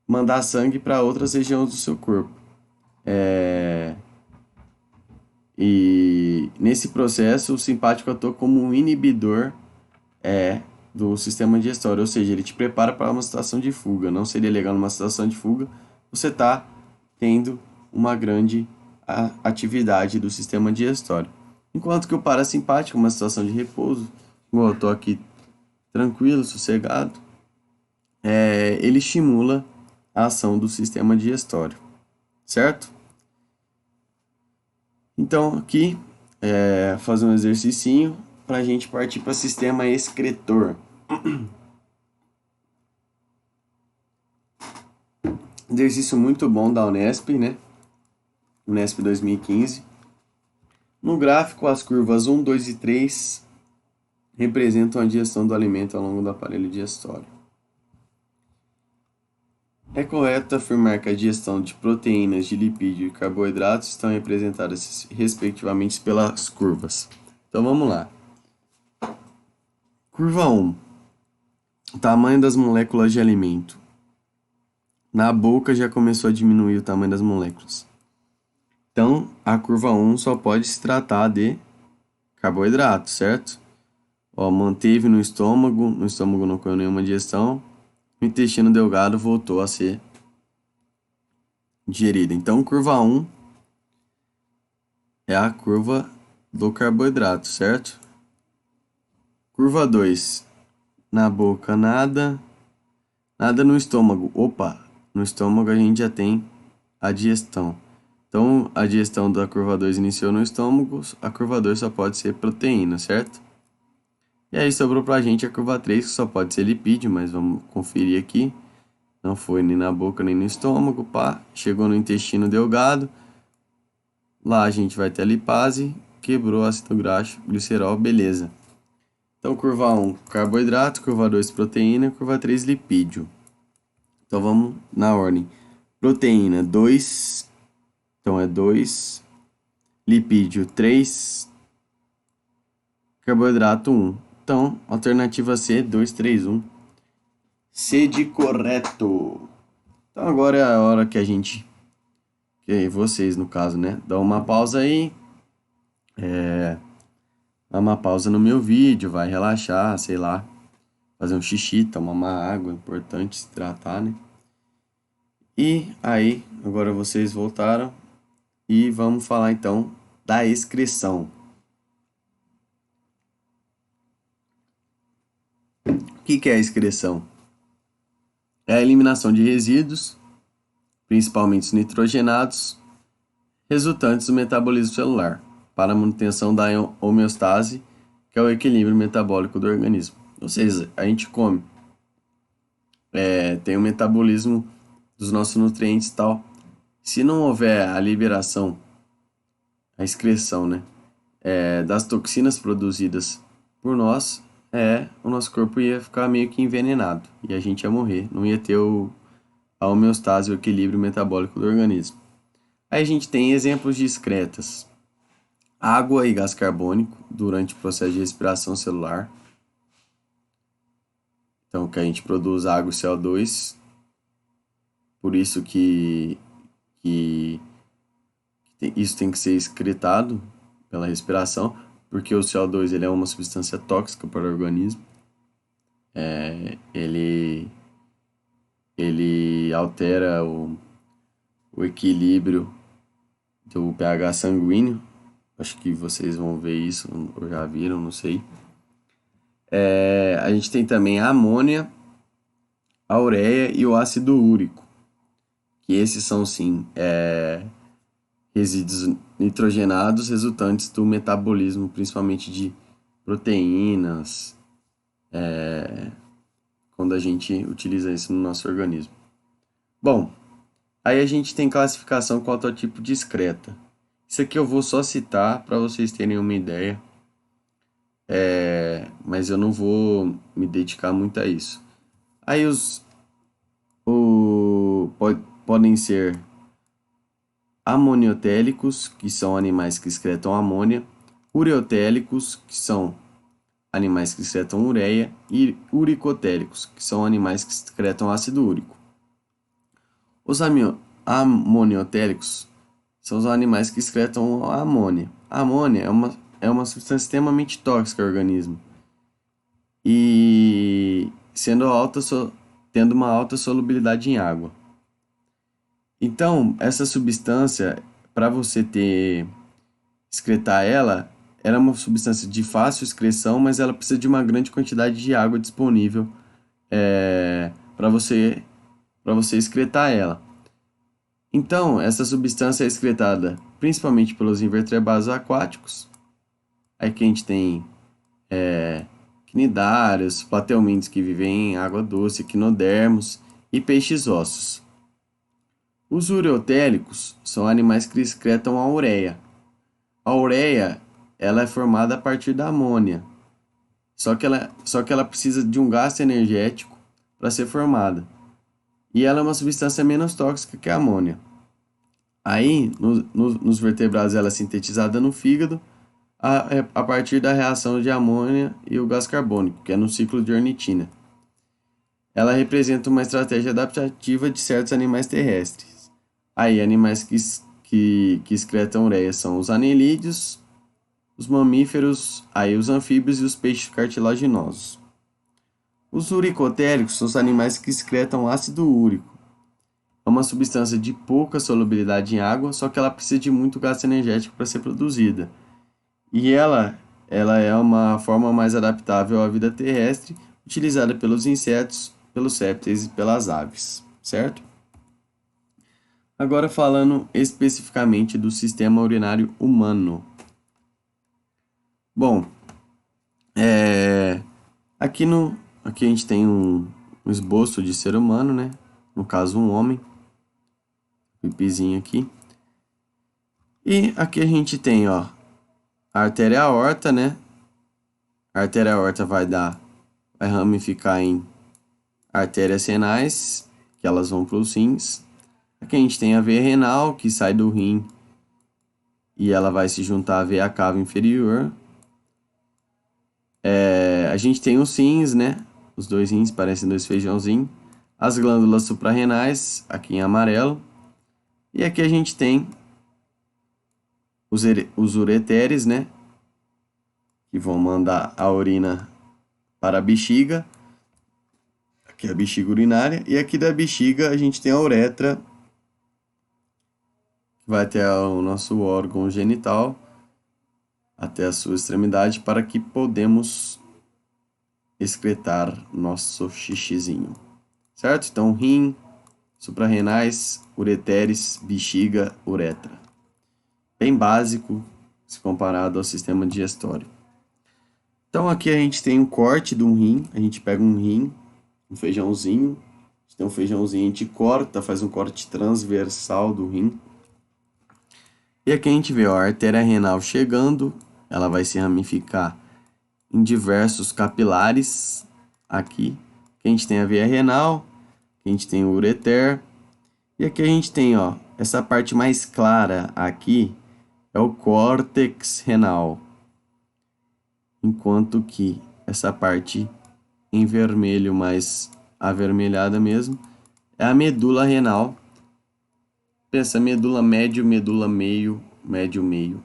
Speaker 1: mandar sangue para outras regiões do seu corpo. E nesse processo o simpático atua como um inibidor do sistema digestório, ou seja, ele te prepara para uma situação de fuga. Não seria legal numa situação de fuga você tá tendo uma grande atividade do sistema digestório. Enquanto que o parasimpático é uma situação de repouso, igual eu estou aqui tranquilo, sossegado, ele estimula a ação do sistema digestório, certo? Então aqui, fazer um exercício para a gente partir para o sistema excretor. Exercício muito bom da Unesp, né? Unesp 2015. No gráfico, as curvas 1, 2 e 3 representam a digestão do alimento ao longo do aparelho digestório. É correto afirmar que a digestão de proteínas, de lipídio e carboidratos estão representadas respectivamente pelas curvas. Então vamos lá. Curva 1. Tamanho das moléculas de alimento. Na boca já começou a diminuir o tamanho das moléculas. Então, a curva 1 só pode se tratar de carboidrato, certo? Ó, manteve no estômago não ocorreu nenhuma digestão, o intestino delgado voltou a ser digerido. Então, curva 1 é a curva do carboidrato, certo? Curva 2, na boca nada no estômago. Opa, no estômago a gente já tem a digestão. Então, a digestão da curva 2 iniciou no estômago, a curva 2 só pode ser proteína, certo? E aí sobrou pra gente a curva 3, que só pode ser lipídio, mas vamos conferir aqui. Não foi nem na boca nem no estômago, pá. Chegou no intestino delgado. Lá a gente vai ter a lipase, quebrou ácido graxo, glicerol, beleza. Então, curva 1, carboidrato, curva 2, proteína, curva 3, lipídio. Então, vamos na ordem. Proteína, 2. Então, é 2. Lipídio, 3. Carboidrato, 1. Então, alternativa C, 2, 3, 1. C de correto. Então, agora é a hora que a gente... que vocês, no caso, né? Dá uma pausa aí. Dá uma pausa no meu vídeo, vai relaxar, sei lá. Fazer um xixi, tomar uma água, importante se tratar, né? E aí, agora vocês voltaram e vamos falar então da excreção. O que é a excreção? É a eliminação de resíduos, principalmente os nitrogenados, resultantes do metabolismo celular, para a manutenção da homeostase, que é o equilíbrio metabólico do organismo. Ou seja, a gente come, tem o metabolismo dos nossos nutrientes e tal. Se não houver a liberação, a excreção, né, das toxinas produzidas por nós, o nosso corpo ia ficar meio que envenenado e a gente ia morrer, não ia ter a homeostase, o equilíbrio metabólico do organismo. Aí a gente tem exemplos de excretas: água e gás carbônico durante o processo de respiração celular. Então, que a gente produz água e CO2, por isso que isso tem que ser excretado pela respiração, porque o CO2 ele é uma substância tóxica para o organismo. Ele altera o equilíbrio do pH sanguíneo. Acho que vocês vão ver isso, ou já viram, não sei. A gente tem também a amônia, a ureia e o ácido úrico, que esses são, sim, resíduos nitrogenados resultantes do metabolismo, principalmente de proteínas, quando a gente utiliza isso no nosso organismo. Bom, aí a gente tem classificação quanto ao tipo de excreta. Isso aqui eu vou só citar para vocês terem uma ideia, mas eu não vou me dedicar muito a isso. Aí podem ser amoniotélicos, que são animais que excretam amônia, ureotélicos, que são animais que excretam ureia, e uricotélicos, que são animais que excretam ácido úrico. Os amoniotélicos são os animais que excretam a amônia. A amônia é uma substância extremamente tóxica ao organismo e tendo uma alta solubilidade em água. Então, essa substância, para você excretar ela, ela é uma substância de fácil excreção, mas ela precisa de uma grande quantidade de água disponível para você excretar ela. Então, essa substância é excretada principalmente pelos invertebrados aquáticos. Aí que a gente tem cnidários, platelmintos que vivem em água doce, equinodermos e peixes ossos. Os ureotélicos são animais que excretam a ureia. A ureia, ela é formada a partir da amônia, só que ela precisa de um gasto energético para ser formada. E ela é uma substância menos tóxica que a amônia. Aí, nos vertebrados, ela é sintetizada no fígado a partir da reação de amônia e o gás carbônico, que é no ciclo de ornitina. Ela representa uma estratégia adaptativa de certos animais terrestres. Aí, animais que excretam ureia são os anelídeos, os mamíferos, aí os anfíbios e os peixes cartilaginosos. Os uricotéricos são os animais que excretam ácido úrico. É uma substância de pouca solubilidade em água, só que ela precisa de muito gasto energético para ser produzida. E ela é uma forma mais adaptável à vida terrestre, utilizada pelos insetos, pelos répteis e pelas aves, certo? Agora falando especificamente do sistema urinário humano. Bom, aqui, aqui a gente tem um esboço de ser humano, né? No caso, um homem. Pipizinho aqui. E aqui a gente tem, ó, a artéria aorta, né? A artéria aorta vai ramificar em artérias renais, que elas vão para os rins. Aqui a gente tem a veia renal, que sai do rim e ela vai se juntar à veia cava inferior. A gente tem os rins, né? Os dois rins parecem dois feijãozinhos. As glândulas suprarrenais, aqui em amarelo. E aqui a gente tem os ureteres, né? Que vão mandar a urina para a bexiga. Aqui é a bexiga urinária. E aqui da bexiga a gente tem a uretra, que vai até o nosso órgão genital, até a sua extremidade, para que podemos excretar nosso xixizinho. Certo? Então, rim, suprarrenais, ureteres, bexiga, uretra. Bem básico se comparado ao sistema digestório. Então, aqui a gente tem um corte de um rim. A gente pega um rim, um feijãozinho. A gente tem um feijãozinho, a gente corta, faz um corte transversal do rim. E aqui a gente vê, ó, a artéria renal chegando, ela vai se ramificar em diversos capilares. Aqui a gente tem a veia renal, aqui a gente tem o ureter. E aqui a gente tem, ó, essa parte mais clara aqui é o córtex renal. Enquanto que essa parte em vermelho, mais avermelhada mesmo, é a medula renal. Pensa medula médio, medula meio, médio meio,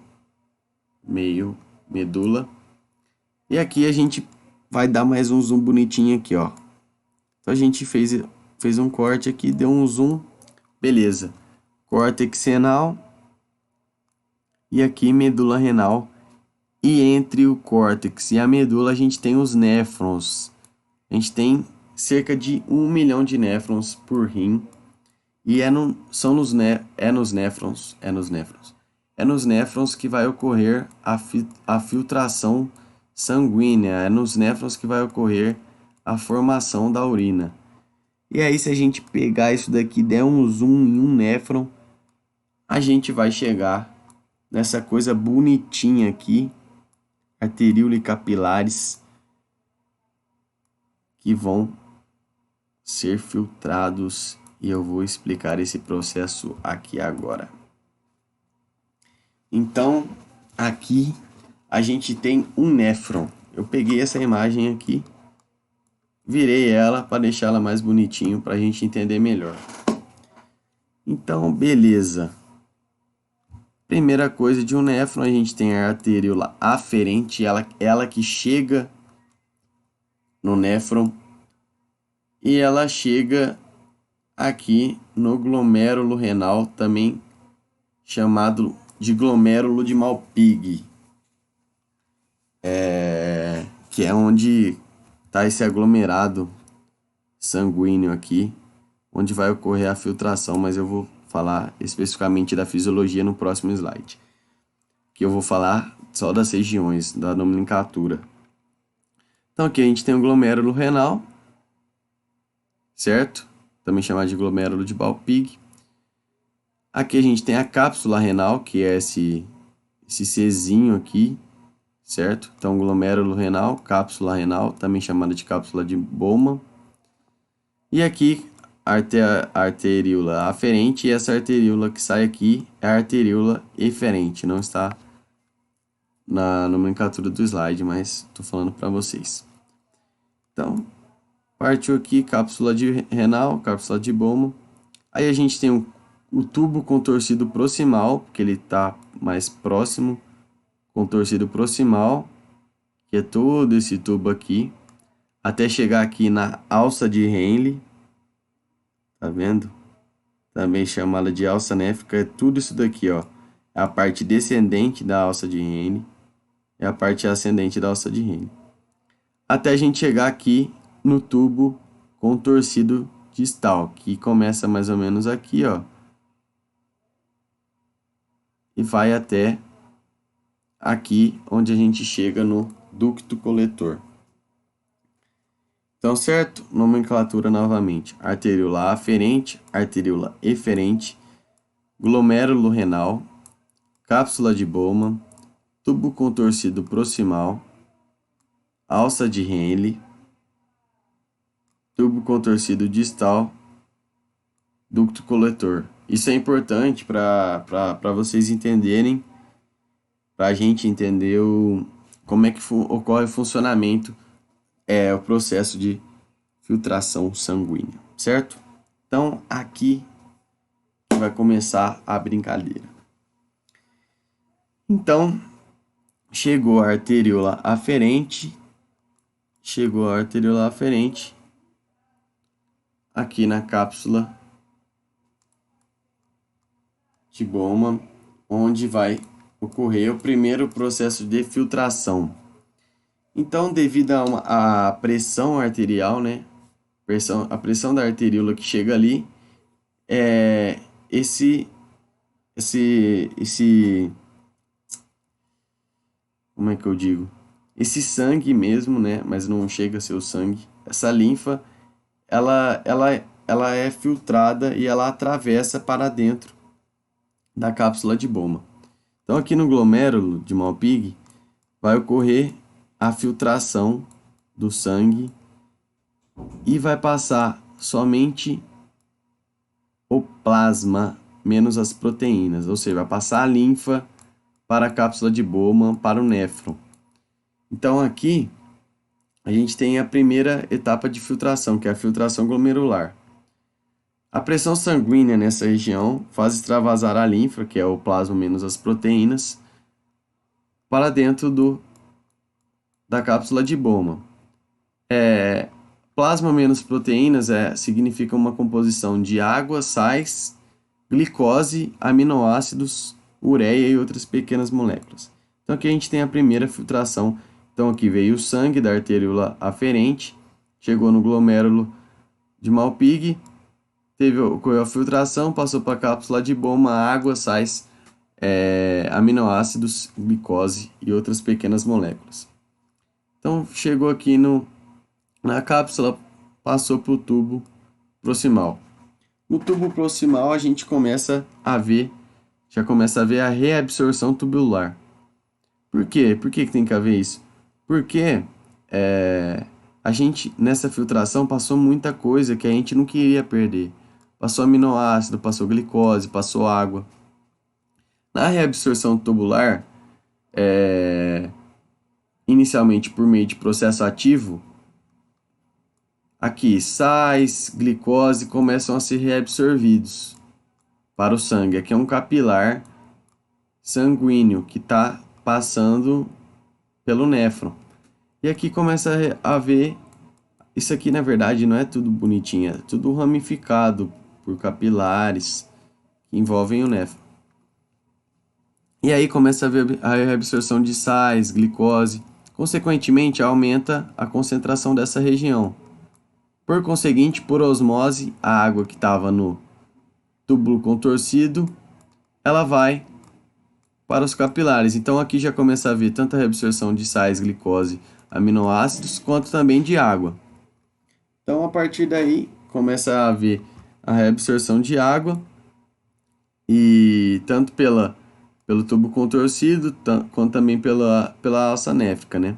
Speaker 1: meio, medula. E aqui a gente vai dar mais um zoom bonitinho aqui, ó. Então a gente fez um corte aqui, deu um zoom, beleza. Córtex renal e aqui medula renal. E entre o córtex e a medula a gente tem os néfrons. A gente tem cerca de 1 milhão de néfrons por rim. E é nos néfrons que vai ocorrer a filtração sanguínea. É nos néfrons que vai ocorrer a formação da urina. E aí, se a gente pegar isso daqui e der um zoom em um néfron, a gente vai chegar nessa coisa bonitinha aqui, arteríola e capilares, que vão ser filtrados. E eu vou explicar esse processo aqui agora. Então, aqui a gente tem um néfron. Eu peguei essa imagem aqui, virei ela para deixar ela mais bonitinho para a gente entender melhor. Então, beleza. Primeira coisa de um néfron, a gente tem a arteríola aferente, ela que chega no néfron e ela chega aqui no glomérulo renal, também chamado de glomérulo de Malpighi, que é onde está esse aglomerado sanguíneo aqui, onde vai ocorrer a filtração, mas eu vou falar especificamente da fisiologia no próximo slide, que eu vou falar só das regiões, da nomenclatura. Então aqui a gente tem o glomérulo renal, certo? Também chamado de glomérulo de Malpighi. Aqui a gente tem a cápsula renal, que é esse Czinho aqui, certo? Então, glomérulo renal, cápsula renal, também chamada de cápsula de Bowman. E aqui, a arteríola aferente, e essa arteríola que sai aqui é a arteríola eferente. Não está na nomenclatura do slide, mas estou falando para vocês. Então, partiu aqui cápsula de renal, cápsula de Bowman. Aí a gente tem o tubo contorcido proximal, porque ele está mais próximo, contorcido proximal, que é todo esse tubo aqui, até chegar aqui na alça de Henle, tá vendo? Também chamada de alça néfrica, é tudo isso daqui, ó. É a parte descendente da alça de Henle, é a parte ascendente da alça de Henle. Até a gente chegar aqui no tubo contorcido distal, que começa mais ou menos aqui, ó, e vai até aqui onde a gente chega no ducto coletor. Então, certo? Nomenclatura novamente. Arteríola aferente, arteríola eferente, glomérulo renal, cápsula de Bowman, tubo contorcido proximal, alça de Henle, tubo contorcido distal, ducto coletor. Isso é importante para vocês entenderem, para a gente entender como é que ocorre o funcionamento, o processo de filtração sanguínea, certo? Então, aqui vai começar a brincadeira. Então, chegou a arteríola aferente, aqui na cápsula de Bowman, onde vai ocorrer o primeiro processo de filtração. Então, devido à pressão arterial, né, a pressão da arteríola que chega ali, como é que eu digo? Esse sangue mesmo, né, mas não chega a ser o sangue, essa linfa, ela é filtrada e ela atravessa para dentro da cápsula de Bowman. Então, aqui no glomérulo de Malpighi, vai ocorrer a filtração do sangue e vai passar somente o plasma menos as proteínas, ou seja, vai passar a linfa para a cápsula de Bowman, para o néfron. Então aqui a gente tem a primeira etapa de filtração, que é a filtração glomerular. A pressão sanguínea nessa região faz extravasar a linfa, que é o plasma menos as proteínas, para dentro da cápsula de Bowman. Plasma menos proteínas significa uma composição de água, sais, glicose, aminoácidos, ureia e outras pequenas moléculas. Então aqui a gente tem a primeira filtração. Então aqui veio o sangue da arteríola aferente, chegou no glomérulo de Malpighi, ocorreu a filtração, passou para a cápsula de Bowman, água, sais, aminoácidos, glicose e outras pequenas moléculas. Então chegou aqui na cápsula, passou para o tubo proximal. No tubo proximal a gente começa a ver a reabsorção tubular. Por quê? Por que tem que haver isso? Porque a gente, nessa filtração, passou muita coisa que a gente não queria perder. Passou aminoácido, passou glicose, passou água. Na reabsorção tubular, inicialmente por meio de processo ativo, aqui sais, glicose começam a ser reabsorvidos para o sangue. Aqui é um capilar sanguíneo que está passando pelo néfron. E aqui começa a ver, isso aqui na verdade não é tudo bonitinho, é tudo ramificado por capilares que envolvem o néfron. E aí começa a haver a reabsorção de sais, glicose. Consequentemente, aumenta a concentração dessa região. Por conseguinte, por osmose, a água que estava no túbulo contorcido, ela vai para os capilares. Então aqui já começa a haver tanto a reabsorção de sais, glicose, aminoácidos, quanto também de água. Então a partir daí começa a haver a reabsorção de água, e tanto pelo tubo contorcido, quanto também pela alça néfica, né?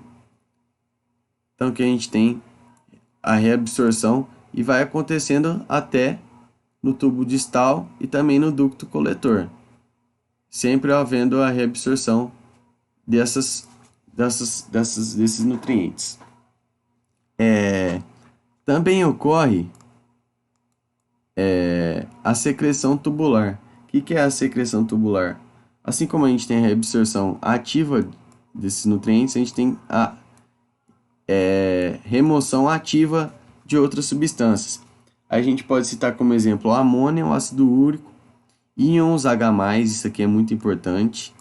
Speaker 1: Então que a gente tem a reabsorção e vai acontecendo até no tubo distal e também no ducto coletor, sempre havendo a reabsorção desses nutrientes. Também ocorre a secreção tubular. O que é a secreção tubular? Assim como a gente tem a reabsorção ativa desses nutrientes, a gente tem a remoção ativa de outras substâncias. A gente pode citar como exemplo o amônia, o ácido úrico, íons H+, isso aqui é muito importante,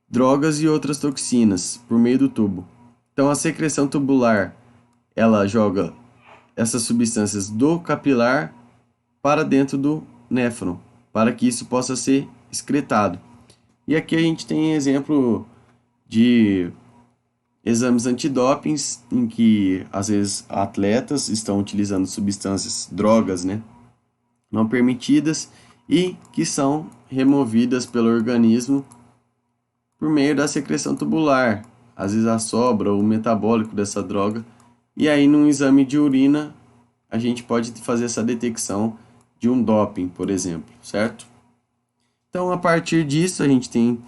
Speaker 1: drogas e outras toxinas por meio do tubo. Então a secreção tubular, ela joga essas substâncias do capilar para dentro do néfron, para que isso possa ser excretado. E aqui a gente tem exemplo de exames antidopings em que às vezes atletas estão utilizando substâncias, drogas, né, não permitidas e que são removidas pelo organismo por meio da secreção tubular, às vezes a sobra ou o metabólico dessa droga. E aí num exame de urina a gente pode fazer essa detecção de um doping, por exemplo, certo? Então a partir disso a gente tem,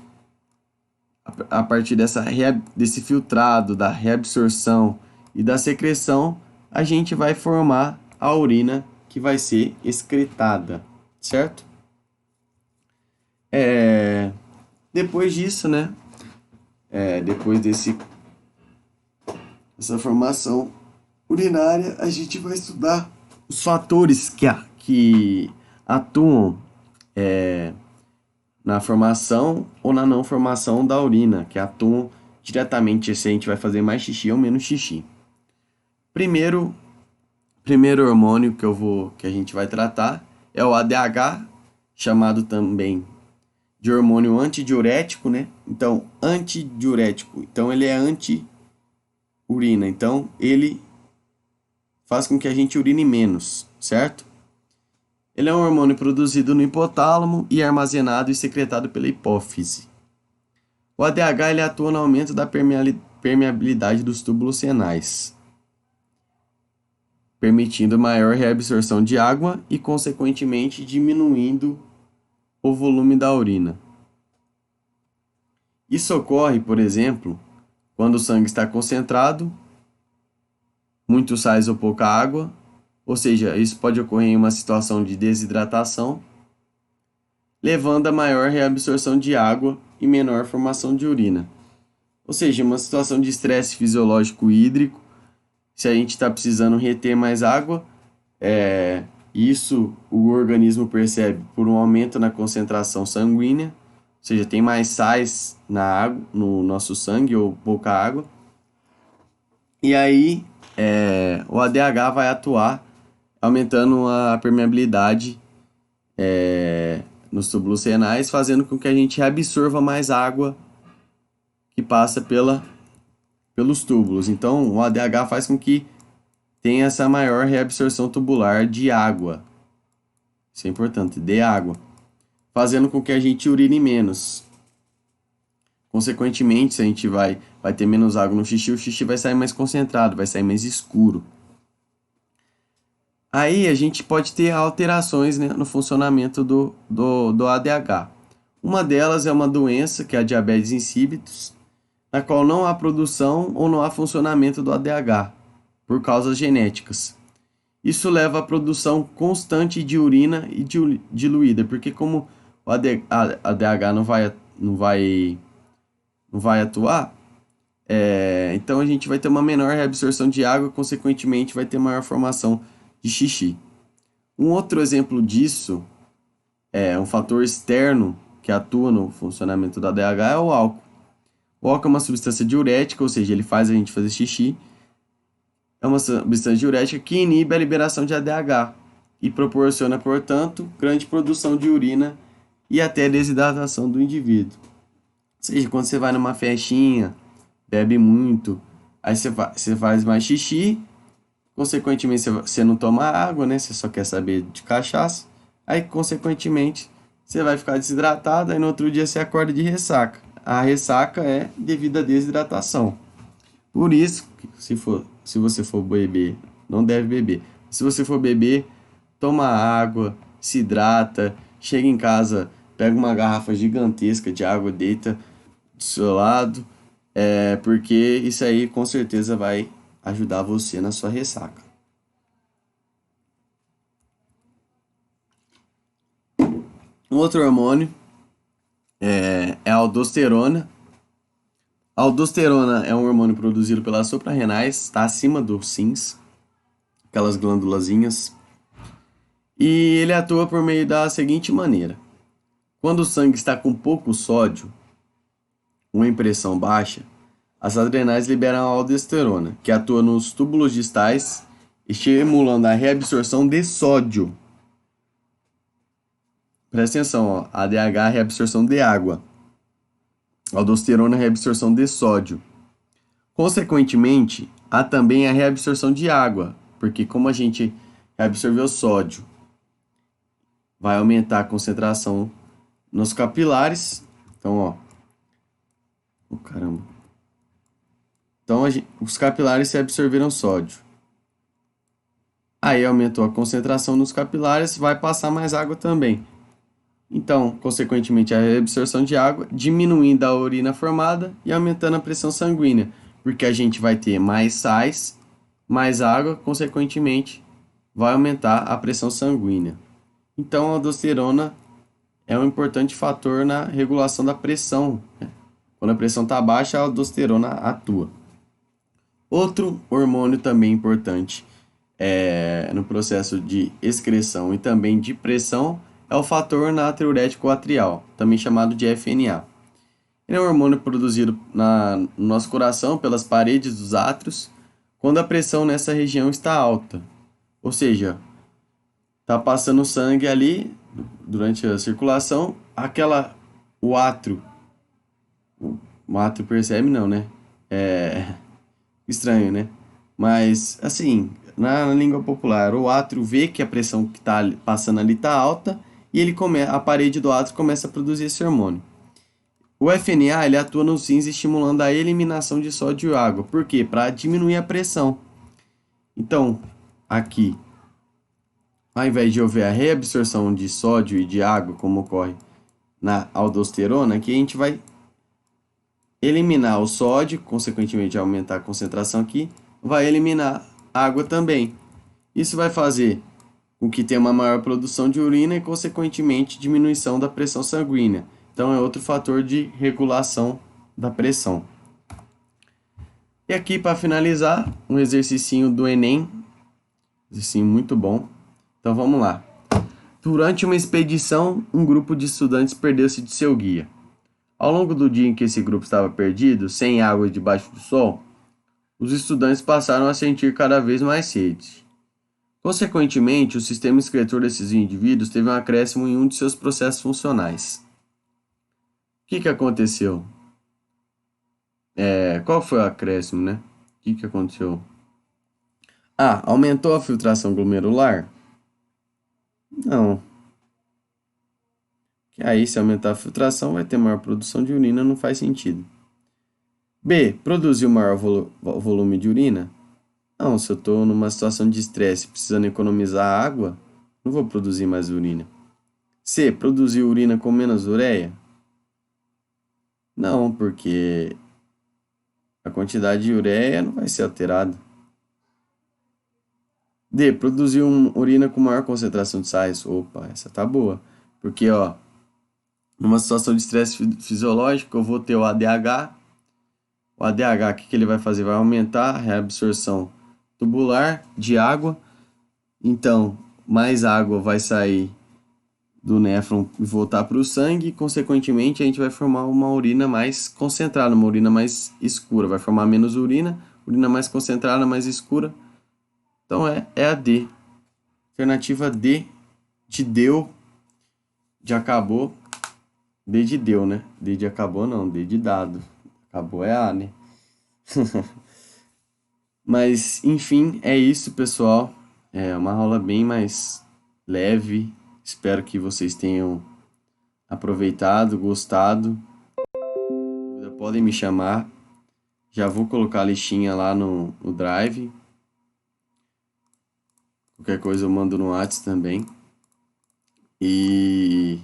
Speaker 1: a partir desse filtrado, da reabsorção e da secreção, a gente vai formar a urina que vai ser excretada, certo? Depois disso, né? Depois dessa formação urinária, a gente vai estudar os fatores que atuam na formação ou na não formação da urina, que atuam diretamente se a gente vai fazer mais xixi ou menos xixi. Primeiro hormônio que a gente vai tratar é o ADH, chamado também de hormônio antidiurético, né? Então, antidiurético, então ele é anti-urina, então ele faz com que a gente urine menos, certo? Ele é um hormônio produzido no hipotálamo e armazenado e secretado pela hipófise. O ADH ele atua no aumento da permeabilidade dos túbulos renais, permitindo maior reabsorção de água e, consequentemente, diminuindo o volume da urina. Isso ocorre, por exemplo, quando o sangue está concentrado, muito sais ou pouca água, ou seja, isso pode ocorrer em uma situação de desidratação, levando a maior reabsorção de água e menor formação de urina. Ou seja, uma situação de estresse fisiológico hídrico, se a gente está precisando reter mais água, isso o organismo percebe por um aumento na concentração sanguínea, ou seja, tem mais sais na água, no nosso sangue ou pouca água. E aí o ADH vai atuar aumentando a permeabilidade nos túbulos renais, fazendo com que a gente absorva mais água que passa pelos túbulos. Então, o ADH faz com que tenha essa maior reabsorção tubular de água. Isso é importante, de água. Fazendo com que a gente urine menos. Consequentemente, se a gente vai ter menos água no xixi, o xixi vai sair mais concentrado, vai sair mais escuro. Aí a gente pode ter alterações, né, no funcionamento do ADH. Uma delas é uma doença, que é a diabetes insípidos, na qual não há produção ou não há funcionamento do ADH, por causas genéticas. Isso leva à produção constante de urina e diluída, porque como o ADH não vai atuar, então a gente vai ter uma menor reabsorção de água, consequentemente vai ter maior formação de xixi. Um outro exemplo disso é um fator externo que atua no funcionamento da ADH é o álcool. O álcool é uma substância diurética, ou seja, ele faz a gente fazer xixi. É uma substância diurética que inibe a liberação de ADH e proporciona, portanto, grande produção de urina e até desidratação do indivíduo. Ou seja, quando você vai numa festinha, bebe muito, aí você faz mais xixi, consequentemente você não toma água, né? Você só quer saber de cachaça, aí consequentemente você vai ficar desidratado, aí no outro dia você acorda de ressaca. A ressaca é devido à desidratação. Por isso, se você for beber, não deve beber. Se você for beber, toma água, se hidrata, chega em casa, pega uma garrafa gigantesca de água, deita do seu lado, porque isso aí com certeza vai ajudar você na sua ressaca. Um outro hormônio é a aldosterona. A aldosterona é um hormônio produzido pelas suprarrenais, está acima dos rins, aquelas glândulazinhas. E ele atua por meio da seguinte maneira: quando o sangue está com pouco sódio, ou em pressão baixa, as adrenais liberam a aldosterona, que atua nos túbulos distais, estimulando a reabsorção de sódio. Presta atenção, ó, ADH é reabsorção de água, aldosterona é reabsorção de sódio. Consequentemente, há também a reabsorção de água, porque como a gente reabsorveu sódio, vai aumentar a concentração nos capilares. Então, ó. Oh, caramba. Então, os capilares se absorveram sódio. Aí aumentou a concentração nos capilares, vai passar mais água também. Então, consequentemente, a reabsorção de água, diminuindo a urina formada e aumentando a pressão sanguínea, porque a gente vai ter mais sais, mais água, consequentemente, vai aumentar a pressão sanguínea. Então, a aldosterona é um importante fator na regulação da pressão. Quando a pressão está baixa, a aldosterona atua. Outro hormônio também importante no processo de excreção e também de pressão é o fator natriurético atrial, também chamado de FNA. Ele é um hormônio produzido no nosso coração pelas paredes dos átrios quando a pressão nessa região está alta. Ou seja, está passando sangue ali durante a circulação, o átrio percebe não, né? É estranho, né? Mas, assim, na língua popular, o átrio vê que a pressão que está passando ali está alta e a parede do átrio começa a produzir esse hormônio. O FNA ele atua nos rins estimulando a eliminação de sódio e água. Por quê? Para diminuir a pressão. Então, aqui, ao invés de haver a reabsorção de sódio e de água, como ocorre na aldosterona, aqui a gente vai eliminar o sódio, consequentemente aumentar a concentração aqui, vai eliminar água também. Isso vai fazer com que tenha uma maior produção de urina e, consequentemente, diminuição da pressão sanguínea. Então, é outro fator de regulação da pressão. E aqui, para finalizar, um exercício do Enem. Exercício muito bom. Então, vamos lá. Durante uma expedição, um grupo de estudantes perdeu-se de seu guia. Ao longo do dia em que esse grupo estava perdido, sem água e debaixo do sol, os estudantes passaram a sentir cada vez mais sede. Consequentemente, o sistema excretor desses indivíduos teve um acréscimo em um de seus processos funcionais. O que aconteceu? Qual foi o acréscimo, né? O que aconteceu? Aumentou a filtração glomerular? Não. Que aí, se aumentar a filtração, vai ter maior produção de urina, não faz sentido. B. Produziu maior volume de urina? Não, se eu estou numa situação de estresse precisando economizar água, não vou produzir mais urina. C. Produziu urina com menos ureia? Não, porque a quantidade de ureia não vai ser alterada. D. Produziu urina com maior concentração de sais? Opa, essa tá boa. Porque, ó, numa situação de estresse fisiológico, eu vou ter o ADH. O ADH, o que ele vai fazer? Vai aumentar a reabsorção tubular de água. Então, mais água vai sair do néfron e voltar para o sangue, e consequentemente a gente vai formar uma urina mais concentrada, uma urina mais escura, vai formar menos urina mais concentrada, mais escura. Então é a D. Alternativa D de deu, de acabou, D de deu, né? D de acabou não, D de dado. Acabou é A, né? Mas, enfim, é isso, pessoal. É uma aula bem mais leve. Espero que vocês tenham aproveitado, gostado. Podem me chamar. Já vou colocar a listinha lá no Drive. Qualquer coisa eu mando no WhatsApp também. E,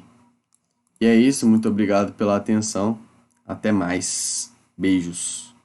Speaker 1: e é isso. Muito obrigado pela atenção. Até mais. Beijos.